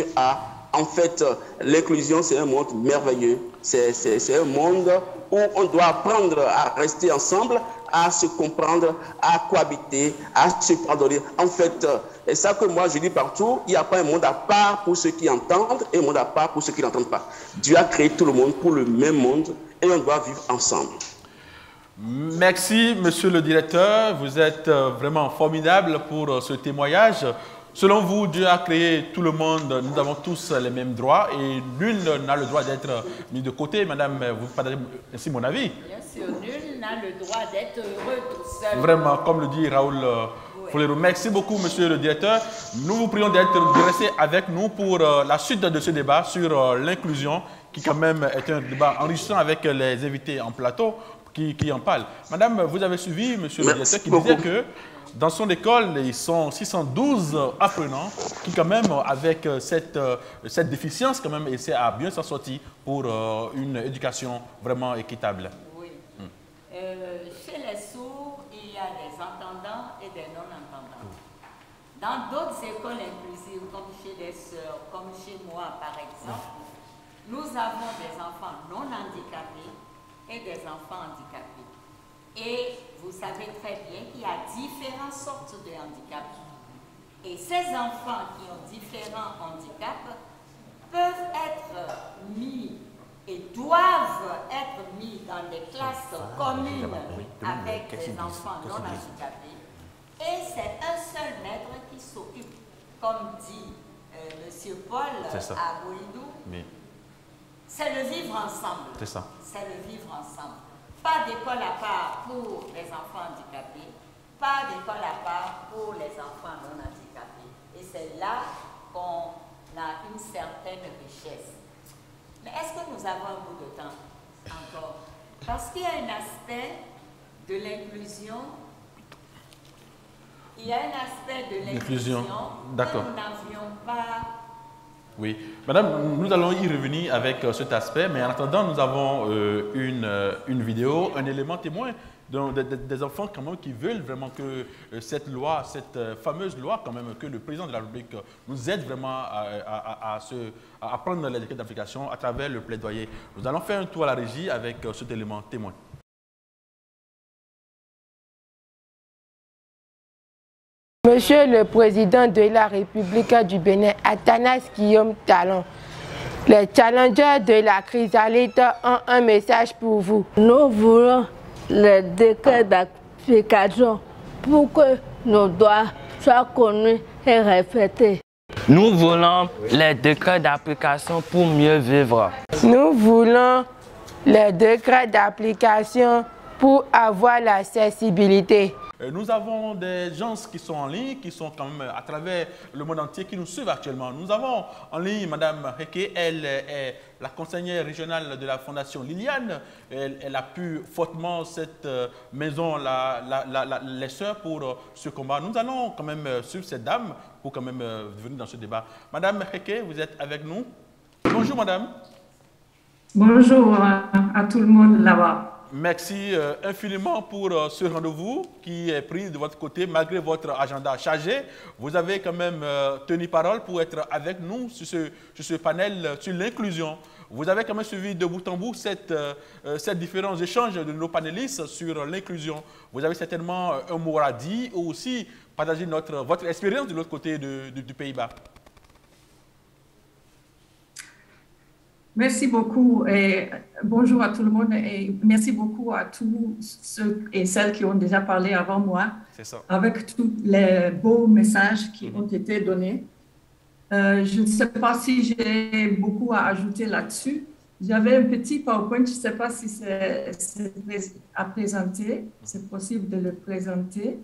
en fait, l'inclusion, c'est un monde merveilleux. C'est un monde où on doit apprendre à rester ensemble, à se comprendre, à cohabiter, à se pardonner. En fait, c'est ça que moi je dis partout, il n'y a pas un monde à part pour ceux qui entendent et un monde à part pour ceux qui n'entendent pas. Dieu a créé tout le monde pour le même monde et on doit vivre ensemble. Merci, monsieur le directeur. Vous êtes vraiment formidable pour ce témoignage. Selon vous, Dieu a créé tout le monde. Nous avons tous les mêmes droits et nul n'a le droit d'être mis de côté. Madame, vous partagez ainsi mon avis? Bien sûr, nul n'a le droit d'être heureux tout seul. Vraiment, comme le dit Raoul Folero. Merci beaucoup, monsieur le directeur. Nous vous prions de rester avec nous pour la suite de ce débat sur l'inclusion, qui quand même est un débat enrichissant avec les invités en plateau qui en parlent. Madame, vous avez suivi monsieur le directeur qui disait que dans son école, ils sont 612 apprenants qui quand même, avec cette déficience, quand même, essaient à bien s'en sortir pour une éducation vraiment équitable. Oui. Chez les sourds, il y a des entendants et des non-entendants. Dans d'autres écoles inclusives, comme chez les sœurs, comme chez moi par exemple, nous avons des enfants non handicapés et des enfants handicapés. Et vous savez très bien qu'il y a différentes sortes de handicaps. Et ces enfants qui ont différents handicaps peuvent être mis et doivent être mis dans des classes communes avec des enfants non handicapés. Et c'est un seul maître qui s'occupe, comme dit M. Paul à Boïdou, c'est le vivre ensemble. C'est ça. C'est le vivre ensemble. Pas d'école à part pour les enfants handicapés, pas d'école à part pour les enfants non handicapés. Et c'est là qu'on a une certaine richesse. Mais est-ce que nous avons un bout de temps encore? Parce qu'il y a un aspect de l'inclusion. Il y a un aspect de l'inclusion que nous n'avions pas. Oui. Madame, nous allons y revenir avec cet aspect, mais en attendant, nous avons une vidéo, un élément témoin des enfants quand même qui veulent vraiment que cette loi, cette fameuse loi quand même, que le président de la République nous aide vraiment à prendre les décrets d'application à travers le plaidoyer. Nous allons faire un tour à la régie avec cet élément témoin. Monsieur le Président de la République du Bénin, Athanase Guillaume Talon, les challengers de la chrysalide ont un message pour vous. Nous voulons les décrets d'application pour que nos droits soient connus et respectés. Nous voulons les décrets d'application pour mieux vivre. Nous voulons les décrets d'application pour avoir l'accessibilité. Nous avons des gens qui sont en ligne, qui sont quand même à travers le monde entier, qui nous suivent actuellement. Nous avons en ligne Mme Heke, elle est la conseillère régionale de la Fondation Liliane. Elle appuie fortement cette maison, les sœurs, pour ce combat. Nous allons quand même suivre cette dame pour quand même venir dans ce débat. Mme Heke, vous êtes avec nous. Bonjour madame. Bonjour à tout le monde là-bas. Merci infiniment pour ce rendez-vous qui est pris de votre côté malgré votre agenda chargé. Vous avez quand même tenu parole pour être avec nous sur ce panel sur l'inclusion. Vous avez quand même suivi de bout en bout ces différents échanges de nos panélistes sur l'inclusion. Vous avez certainement un mot à dire ou aussi partager votre expérience de l'autre côté du Pays-Bas. Merci beaucoup et bonjour à tout le monde et merci beaucoup à tous ceux et celles qui ont déjà parlé avant moi avec tous les beaux messages qui ont été donnés. Je ne sais pas si j'ai beaucoup à ajouter là-dessus. J'avais un petit PowerPoint, je ne sais pas si c'est à présenter. C'est possible de le présenter.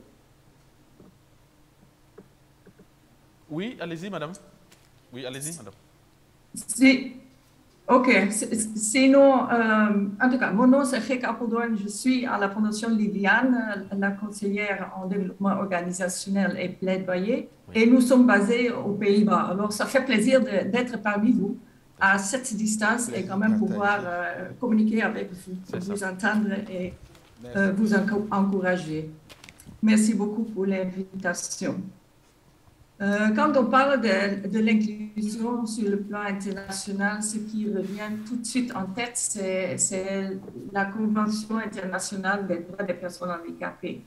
Oui, allez-y, madame. Oui, allez-y, madame. Si. OK. Sinon, en tout cas, mon nom c'est Heke Apeldoorn. Je suis à la Fondation Liliane, la conseillère en développement organisationnel et plaidoyer. Et nous sommes basés aux Pays-Bas. Alors, ça fait plaisir d'être parmi vous à cette distance et quand même pouvoir communiquer avec vous, vous entendre et vous encourager. Merci beaucoup pour l'invitation. Quand on parle de l'inclusion sur le plan international, ce qui revient tout de suite en tête, c'est la Convention internationale des droits des personnes handicapées.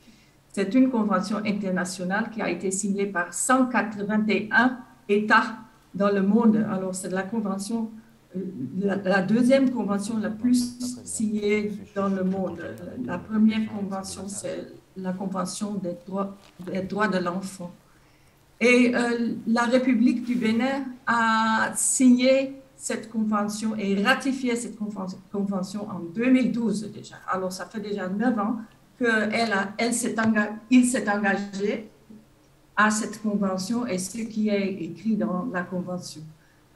C'est une convention internationale qui a été signée par 181 États dans le monde. Alors, c'est la convention la deuxième convention la plus signée dans le monde. La première convention, c'est la Convention des droits de l'enfant. Et la République du Bénin a signé cette convention et ratifié cette convention en 2012 déjà. Alors, ça fait déjà 9 ans qu'il s'est engagé à cette convention et ce qui est écrit dans la convention.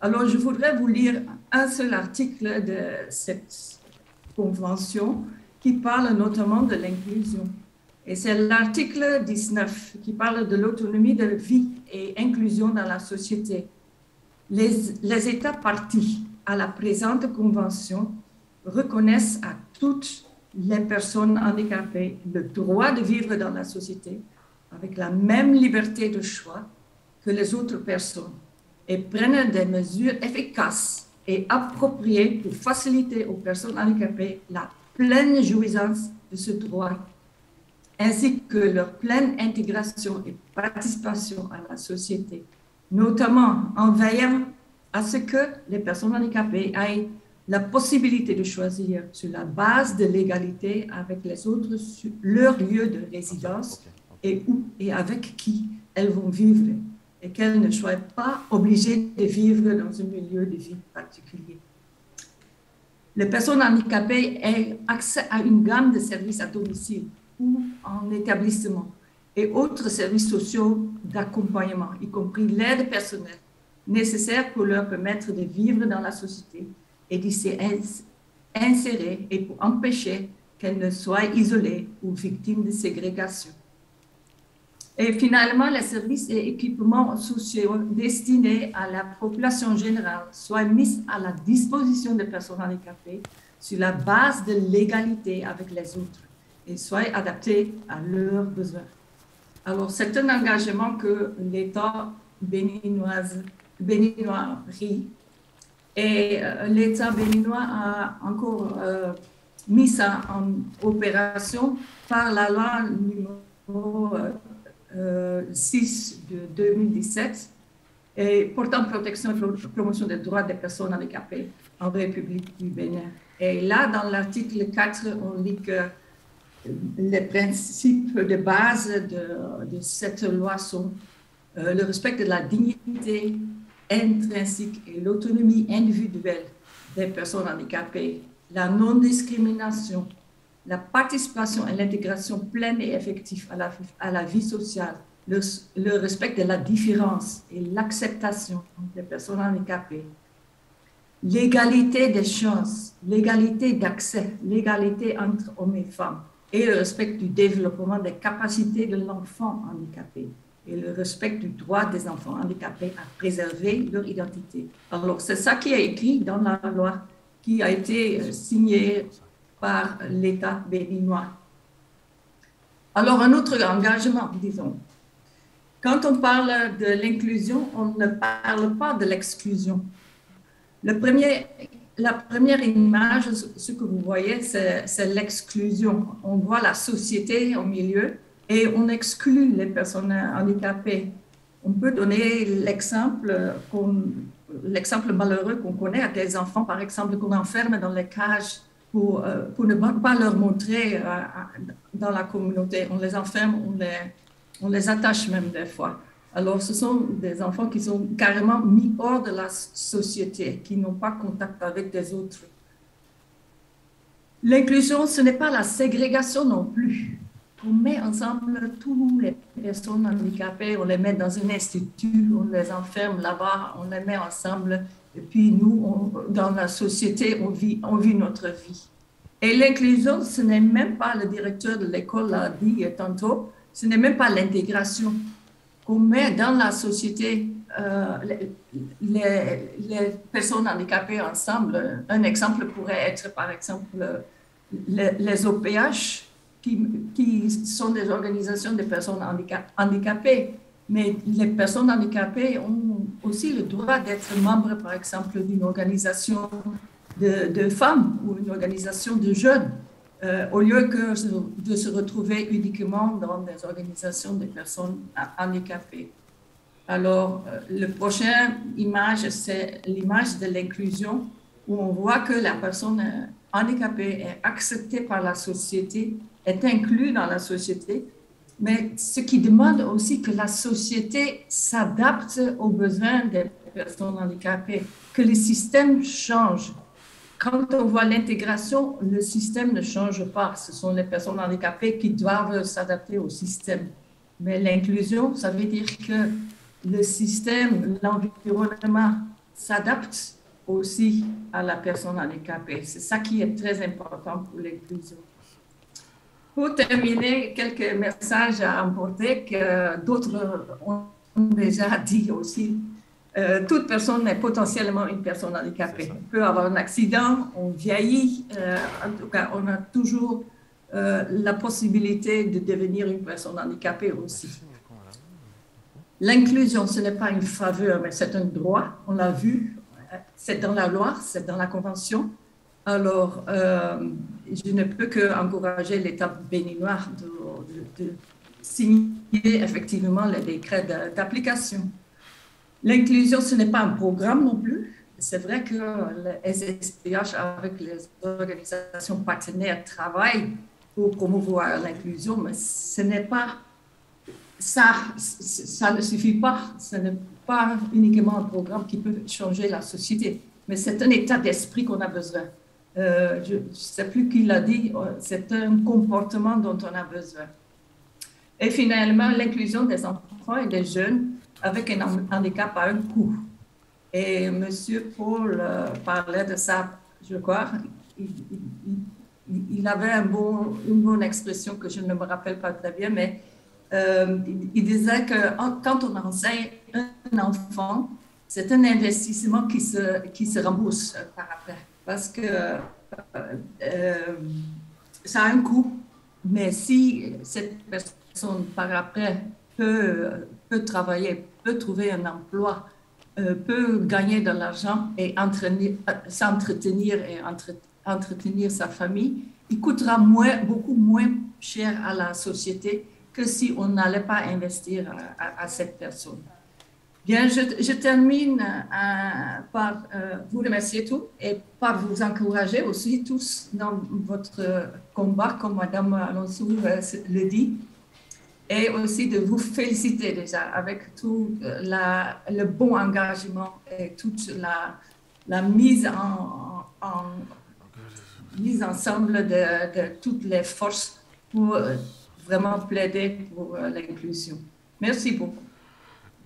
Alors, je voudrais vous lire un seul article de cette convention qui parle notamment de l'inclusion. Et c'est l'article 19 qui parle de l'autonomie de vie et inclusion dans la société. Les États partis à la présente convention reconnaissent à toutes les personnes handicapées le droit de vivre dans la société avec la même liberté de choix que les autres personnes et prennent des mesures efficaces et appropriées pour faciliter aux personnes handicapées la pleine jouissance de ce droit, ainsi que leur pleine intégration et participation à la société, notamment en veillant à ce que les personnes handicapées aient la possibilité de choisir sur la base de l'égalité avec les autres sur leur lieu de résidence et où et avec qui elles vont vivre et qu'elles ne soient pas obligées de vivre dans un milieu de vie particulier. Les personnes handicapées aient accès à une gamme de services à domicile ou en établissement et autres services sociaux d'accompagnement, y compris l'aide personnelle, nécessaire pour leur permettre de vivre dans la société et d'y s'insérer et pour empêcher qu'elles ne soient isolées ou victimes de ségrégation. Et finalement, les services et équipements sociaux destinés à la population générale soient mis à la disposition des personnes handicapées sur la base de l'égalité avec les autres et soient adaptés à leurs besoins. Alors, c'est un engagement que l'État béninois pris et l'État béninois a encore mis ça en opération par la loi numéro 6 de 2017 et portant protection et promotion des droits des personnes handicapées en République du Bénin. Et là, dans l'article 4, on lit que les principes de base de cette loi sont le respect de la dignité intrinsèque et l'autonomie individuelle des personnes handicapées, la non-discrimination, la participation et l'intégration pleine et effective à la vie sociale, le respect de la différence et l'acceptation des personnes handicapées, l'égalité des chances, l'égalité d'accès, l'égalité entre hommes et femmes, et le respect du développement des capacités de l'enfant handicapé, et le respect du droit des enfants handicapés à préserver leur identité. Alors, c'est ça qui est écrit dans la loi qui a été signée par l'État béninois. Alors, un autre engagement, disons. Quand on parle de l'inclusion, on ne parle pas de l'exclusion. La première image, ce que vous voyez, c'est l'exclusion. On voit la société au milieu et on exclut les personnes handicapées. On peut donner l'exemple malheureux qu'on connaît à des enfants, par exemple, qu'on enferme dans les cages pour ne pas leur montrer dans la communauté. On les enferme, on les attache même des fois. Alors, ce sont des enfants qui sont carrément mis hors de la société, qui n'ont pas contact avec des autres. L'inclusion, ce n'est pas la ségrégation non plus. On met ensemble toutes les personnes handicapées, on les met dans un institut, on les enferme là-bas, on les met ensemble. Et puis nous, dans la société, on vit notre vie. Et l'inclusion, ce n'est même pas, le directeur de l'école l'a dit tantôt, ce n'est même pas l'intégration. On met dans la société les personnes handicapées ensemble. Un exemple pourrait être, par exemple, les OPH, qui sont des organisations de personnes handicapées. Mais les personnes handicapées ont aussi le droit d'être membres, par exemple, d'une organisation de femmes ou une organisation de jeunes, au lieu que de se retrouver uniquement dans des organisations de personnes handicapées. Alors, la prochaine image, c'est l'image de l'inclusion. où on voit que la personne handicapée est acceptée par la société, est inclue dans la société, mais ce qui demande aussi que la société s'adapte aux besoins des personnes handicapées, que les systèmes changent. Quand on voit l'intégration, le système ne change pas. Ce sont les personnes handicapées qui doivent s'adapter au système. Mais l'inclusion, ça veut dire que le système, l'environnement s'adapte aussi à la personne handicapée. C'est ça qui est très important pour l'inclusion. Pour terminer, quelques messages à emporter que d'autres ont déjà dit aussi. Toute personne est potentiellement une personne handicapée. On peut avoir un accident, on vieillit, en tout cas, on a toujours la possibilité de devenir une personne handicapée aussi. L'inclusion, ce n'est pas une faveur, mais c'est un droit, on l'a vu, c'est dans la loi, c'est dans la Convention. Alors, je ne peux qu'encourager l'État béninois de signer effectivement les décrets d'application. L'inclusion, ce n'est pas un programme non plus. C'est vrai que le SSPH, avec les organisations partenaires, travaillent pour promouvoir l'inclusion, mais ce n'est pas ça ne suffit pas. Ce n'est pas uniquement un programme qui peut changer la société, mais c'est un état d'esprit qu'on a besoin. Je ne sais plus qui l'a dit, c'est un comportement dont on a besoin. Et finalement, l'inclusion des enfants et des jeunes avec un handicap a un coût. Et M. Paul parlait de ça, je crois. Il avait une bonne expression que je ne me rappelle pas très bien, mais il disait que quand on enseigne un enfant, c'est un investissement qui se rembourse par après. Parce que ça a un coût, mais si cette personne par après peut travailler, peut trouver un emploi, peut gagner de l'argent et s'entretenir et entretenir sa famille, il coûtera beaucoup moins cher à la société que si on n'allait pas investir à cette personne. Bien, je termine par vous remercier tous et par vous encourager aussi tous dans votre combat, comme Mme Alonso le dit, et aussi de vous féliciter déjà avec tout le bon engagement et toute la mise ensemble de toutes les forces pour vraiment plaider pour l'inclusion. Merci beaucoup.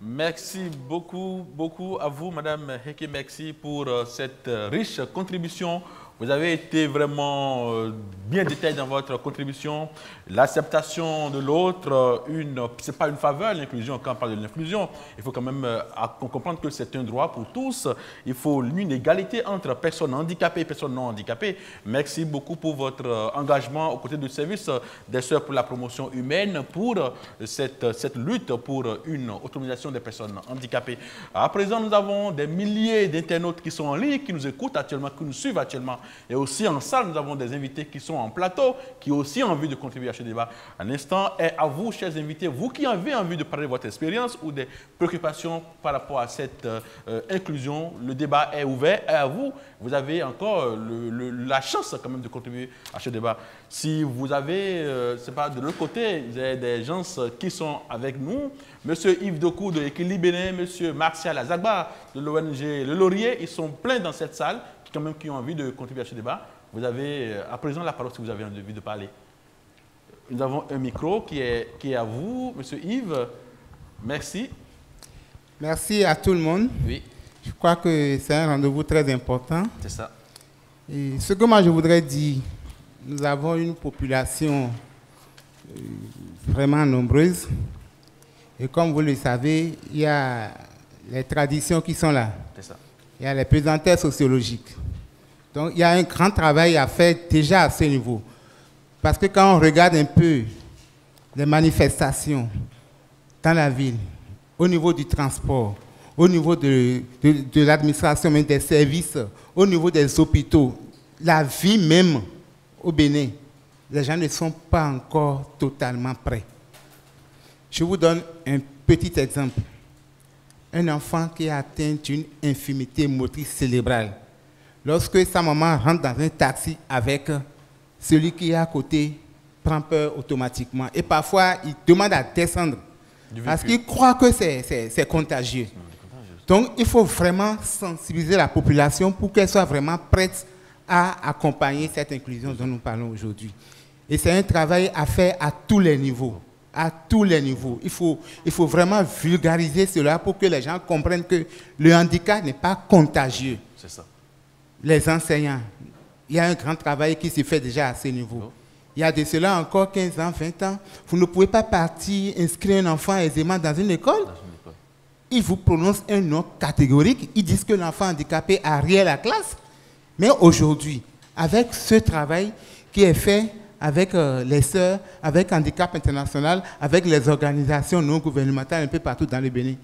Merci beaucoup à vous, Madame Heke. Merci pour cette riche contribution. Vous avez été vraiment bien détaillé dans votre contribution. L'acceptation de l'autre, ce n'est pas une faveur, l'inclusion. Quand on parle de l'inclusion, il faut quand même comprendre que c'est un droit pour tous. Il faut une égalité entre personnes handicapées et personnes non handicapées. Merci beaucoup pour votre engagement aux côtés du service des Sœurs pour la promotion humaine pour cette lutte pour une autonomisation des personnes handicapées. À présent, nous avons des milliers d'internautes qui sont en ligne, qui nous écoutent actuellement, qui nous suivent actuellement. Et aussi en salle, nous avons des invités qui sont en plateau, qui ont aussi envie de contribuer à ce débat. Un instant est à vous, chers invités, vous qui avez envie de parler de votre expérience ou des préoccupations par rapport à cette inclusion. Le débat est ouvert et à vous. Vous avez encore la chance quand même de contribuer à ce débat. Si vous avez, c'est pas de l'autre côté, vous avez des gens qui sont avec nous. Monsieur Yves Doku de Équilibre Bénin, Monsieur Martial Azagba de l'ONG Le Laurier, ils sont pleins dans cette salle qui ont envie de contribuer à ce débat. Vous avez à présent la parole si vous avez envie de parler. Nous avons un micro qui est à vous, Monsieur Yves. Merci. Merci à tout le monde. Oui. Je crois que c'est un rendez-vous très important. C'est ça. Et ce que moi je voudrais dire, nous avons une population vraiment nombreuse. Et comme vous le savez, il y a les traditions qui sont là. C'est ça. Il y a les pesanteurs sociologiques. Donc, il y a un grand travail à faire déjà à ce niveau. Parce que quand on regarde un peu les manifestations dans la ville, au niveau du transport, au niveau de l'administration, même des services, au niveau des hôpitaux, la vie même au Bénin, les gens ne sont pas encore totalement prêts. Je vous donne un petit exemple. Un enfant qui a atteint une infirmité motrice cérébrale lorsque sa maman rentre dans un taxi avec celui qui est à côté, prend peur automatiquement. Et parfois, il demande à descendre parce qu'il croit que c'est contagieux. Donc, il faut vraiment sensibiliser la population pour qu'elle soit vraiment prête à accompagner cette inclusion dont nous parlons aujourd'hui. Et c'est un travail à faire à tous les niveaux. À tous les niveaux. Il faut vraiment vulgariser cela pour que les gens comprennent que le handicap n'est pas contagieux. C'est ça. Les enseignants, il y a un grand travail qui se fait déjà à ce niveau. Il y a de cela encore 15 ans, 20 ans. Vous ne pouvez pas partir inscrire un enfant aisément dans une école. Ils vous prononcent un nom catégorique. Ils disent que l'enfant handicapé arrière la classe. Mais aujourd'hui, avec ce travail qui est fait avec les sœurs, avec Handicap International, avec les organisations non gouvernementales un peu partout dans le Bénin,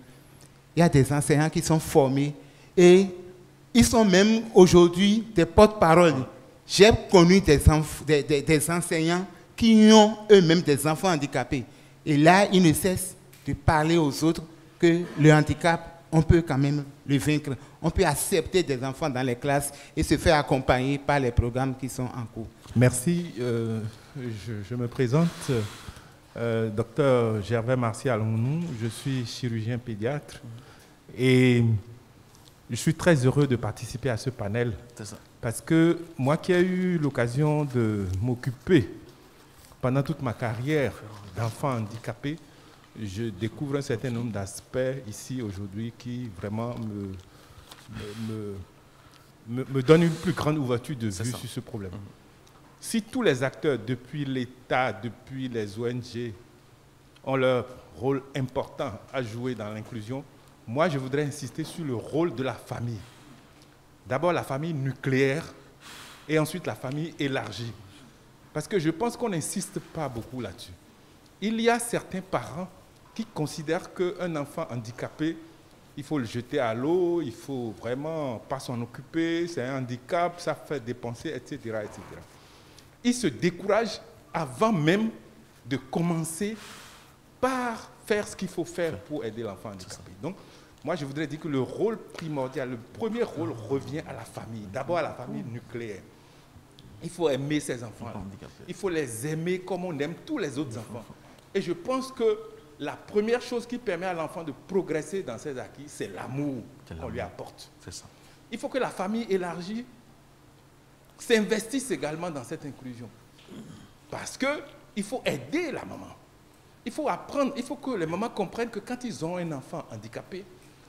il y a des enseignants qui sont formés et ils sont même aujourd'hui des porte-parole. J'ai connu des enseignants qui ont eux-mêmes des enfants handicapés. Et là, ils ne cessent de parler aux autres que le handicap, on peut quand même le vaincre. On peut accepter des enfants dans les classes et se faire accompagner par les programmes qui sont en cours. Merci. Je me présente, Dr Gervais Martial Ounou. Je suis chirurgien pédiatre et je suis très heureux de participer à ce panel. Parce que moi qui ai eu l'occasion de m'occuper pendant toute ma carrière d'enfant handicapé, je découvre un certain nombre d'aspects ici aujourd'hui qui vraiment me donnent une plus grande ouverture de vue sur ce problème. Si tous les acteurs, depuis l'État, depuis les ONG, ont leur rôle important à jouer dans l'inclusion, moi je voudrais insister sur le rôle de la famille. D'abord la famille nucléaire et ensuite la famille élargie. Parce que je pense qu'on n'insiste pas beaucoup là-dessus. Il y a certains parents qui considèrent qu'un enfant handicapé, il faut le jeter à l'eau, il ne faut vraiment pas s'en occuper, c'est un handicap, ça fait dépenser, etc., etc. Ils se découragent avant même de commencer par faire ce qu'il faut faire pour aider l'enfant handicapé. Donc, moi, je voudrais dire que le rôle primordial, le premier rôle revient à la famille, d'abord à la famille nucléaire. Il faut aimer ces enfants handicapés. Il faut les aimer comme on aime tous les autres enfants. Et je pense que la première chose qui permet à l'enfant de progresser dans ses acquis, c'est l'amour qu'on lui apporte. C'est ça. Il faut que la famille élargie s'investisse également dans cette inclusion. Parce qu'il faut aider la maman. Il faut apprendre, il faut que les mamans comprennent que quand ils ont un enfant handicapé,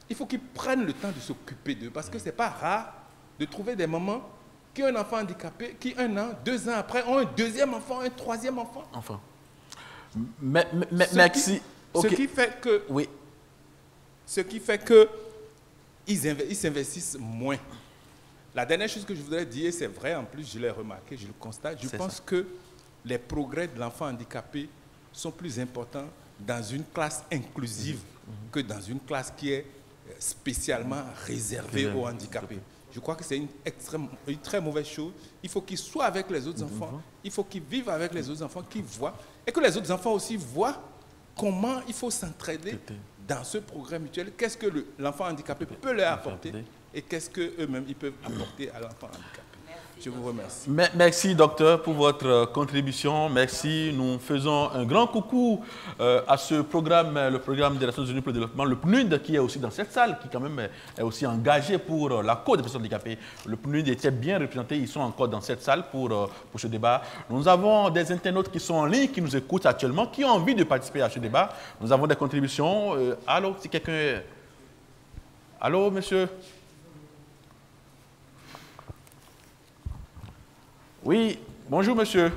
il faut qu'ils prennent le temps de s'occuper d'eux. Parce que ce n'est pas rare de trouver des mamans qui ont un enfant handicapé, qui 1 an, 2 ans après ont un deuxième enfant, un troisième enfant. Enfin. Merci. Ce qui fait que, oui, ce qui fait que ils s'investissent moins. La dernière chose que je voudrais dire, c'est vrai, en plus je l'ai remarqué, je le constate, je pense que les progrès de l'enfant handicapé sont plus importants dans une classe inclusive que dans une classe qui est spécialement réservée aux handicapés. Je crois que c'est une très mauvaise chose. Il faut qu'ils soient avec les autres enfants, il faut qu'ils vivent avec les autres enfants, qu'ils voient, et que les autres enfants aussi voient comment il faut s'entraider dans ce programme mutuel. Qu'est-ce que l'enfant handicapé peut leur apporter et qu'est-ce qu'eux-mêmes ils peuvent apporter à l'enfant handicapé. Je vous remercie. Merci, docteur, pour votre contribution. Merci. Nous faisons un grand coucou à ce programme, le programme des Nations Unies pour le développement, le PNUD, qui est aussi dans cette salle, qui quand même est aussi engagé pour la cause des personnes handicapées. Le PNUD était bien représenté. Ils sont encore dans cette salle pour ce débat. Nous avons des internautes qui sont en ligne, qui nous écoutent actuellement, qui ont envie de participer à ce débat. Nous avons des contributions. Allô, si quelqu'un... Allô, monsieur? Oui, bonjour monsieur.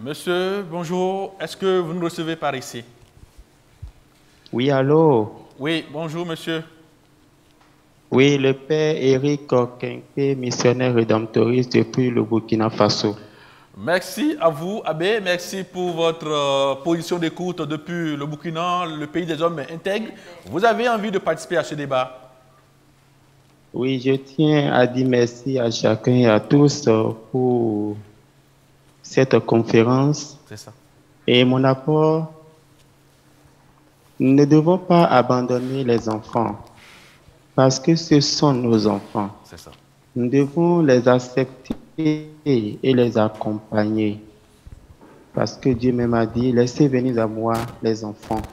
Monsieur, bonjour. Est-ce que vous nous recevez par ici? Oui, allô? Oui, bonjour monsieur. Oui, le père Eric Okenke, missionnaire rédemptoriste depuis le Burkina Faso. Merci à vous, Abbé. Merci pour votre position d'écoute depuis le Burkina, le pays des hommes intègres. Vous avez envie de participer à ce débat? Oui, je tiens à dire merci à chacun et à tous pour cette conférence. C'est ça. Et mon apport Nous ne devons pas abandonner les enfants parce que ce sont nos enfants. C'est ça. Nous devons les accepter et les accompagner parce que Dieu même a dit, laissez venir à moi les enfants.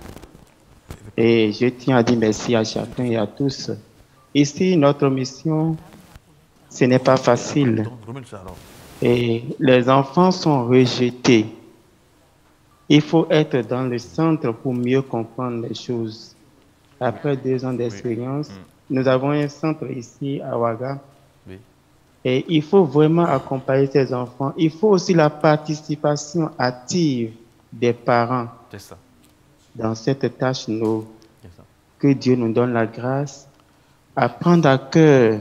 Et je tiens à dire merci à chacun et à tous. Ici, notre mission, ce n'est pas facile. Et les enfants sont rejetés. Il faut être dans le centre pour mieux comprendre les choses. Après 2 ans d'expérience, nous avons un centre ici à Ouaga. Et il faut vraiment accompagner ces enfants. Il faut aussi la participation active des parents dans cette tâche noble. Que Dieu nous donne la grâce à prendre à cœur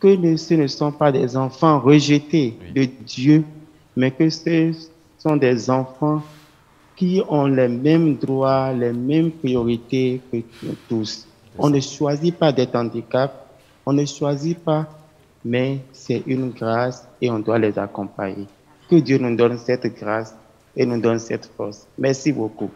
que ce ne sont pas des enfants rejetés de Dieu, mais que ce sont des enfants qui ont les mêmes droits, les mêmes priorités que nous tous. On ne choisit pas d'être handicapé, on ne choisit pas, mais c'est une grâce et on doit les accompagner. Que Dieu nous donne cette grâce et nous donne cette force. Merci beaucoup.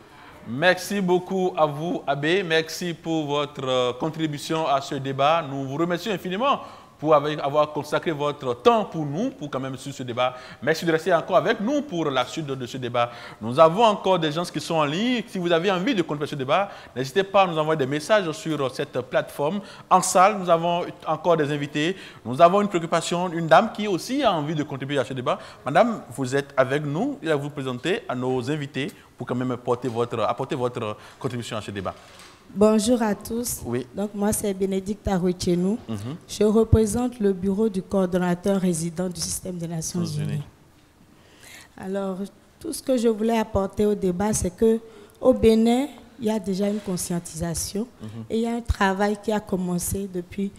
Merci beaucoup à vous, Abbé. Merci pour votre contribution à ce débat. Nous vous remercions infiniment pour avoir consacré votre temps pour nous, pour quand même suivre ce débat. Merci de rester encore avec nous pour la suite de ce débat. Nous avons encore des gens qui sont en ligne. Si vous avez envie de continuer ce débat, n'hésitez pas à nous envoyer des messages sur cette plateforme. En salle, nous avons encore des invités. Nous avons une préoccupation, une dame qui aussi a envie de contribuer à ce débat. Madame, vous êtes avec nous et à vous présenter à nos invités pour quand même apporter votre contribution à ce débat. Bonjour à tous. Oui. Donc moi c'est Bénédicte Arouchenou. Je représente le bureau du coordonnateur résident du système des Nations Unies. Alors tout ce que je voulais apporter au débat, c'est que au Bénin, il y a déjà une conscientisation et il y a un travail qui a commencé depuis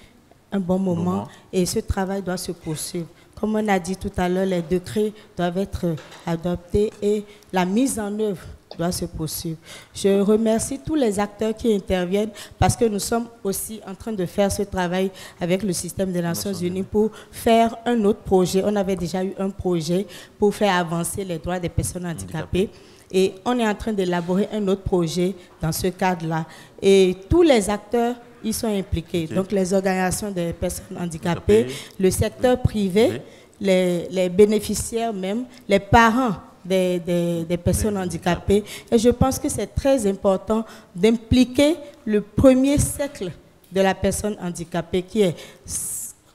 un bon moment et ce travail doit se poursuivre. Comme on a dit tout à l'heure, les décrets doivent être adoptés et la mise en œuvre doit se poursuivre. Je remercie tous les acteurs qui interviennent parce que nous sommes aussi en train de faire ce travail avec le système des Nations Unies pour faire un autre projet. On avait déjà eu un projet pour faire avancer les droits des personnes handicapées. Et on est en train d'élaborer un autre projet dans ce cadre-là. Et tous les acteurs, ils sont impliqués. Donc les organisations des personnes handicapées, le secteur privé, les bénéficiaires même, les parents des personnes handicapées. Et je pense que c'est très important d'impliquer le premier cercle de la personne handicapée,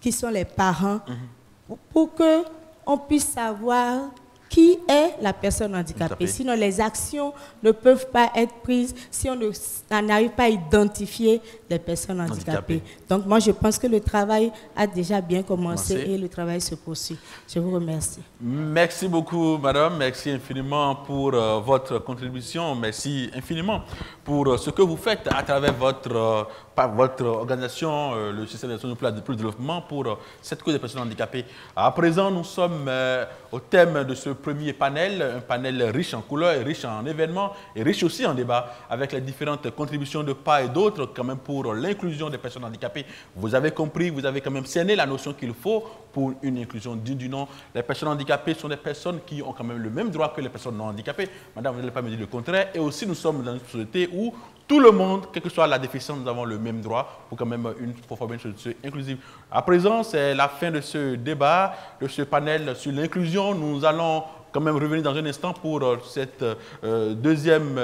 qui sont les parents, pour qu'on puisse savoir qui est la personne handicapée. Sinon, les actions ne peuvent pas être prises si on n'arrive pas à identifier les personnes handicapées. Donc, moi, je pense que le travail a déjà bien commencé et le travail se poursuit. Je vous remercie. Merci beaucoup, madame. Merci infiniment pour votre contribution. Merci infiniment pour ce que vous faites à travers votre organisation, le système des Nations Unies pour le développement, pour cette cause des personnes handicapées. À présent, nous sommes au thème de ce premier panel, un panel riche en couleurs, riche en événements et riche aussi en débats, avec les différentes contributions de part et d'autre, quand même pour l'inclusion des personnes handicapées. Vous avez compris, vous avez quand même cerné la notion qu'il faut pour une inclusion digne du nom. Les personnes handicapées sont des personnes qui ont quand même le même droit que les personnes non handicapées. Madame, vous n'allez pas me dire le contraire. Et aussi, nous sommes dans une société où tout le monde, quelle que soit la déficience, nous avons le même droit pour quand même pour former une société inclusive. À présent, c'est la fin de ce débat, de ce panel sur l'inclusion. Nous allons quand même revenir dans un instant pour cette deuxième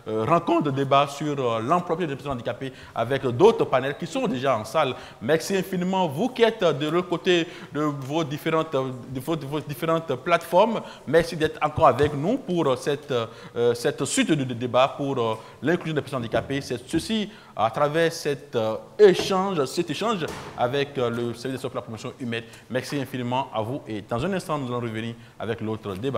rencontre de débat sur l'emploi des personnes handicapées avec d'autres panels qui sont déjà en salle. Merci infiniment, vous qui êtes de l'autre côté de vos différentes plateformes. Merci d'être encore avec nous pour cette suite de débat pour l'inclusion des personnes handicapées. C'est ceci à travers cet échange avec le service de la promotion humaine. Merci infiniment à vous et dans un instant, nous allons revenir avec l'autre débat.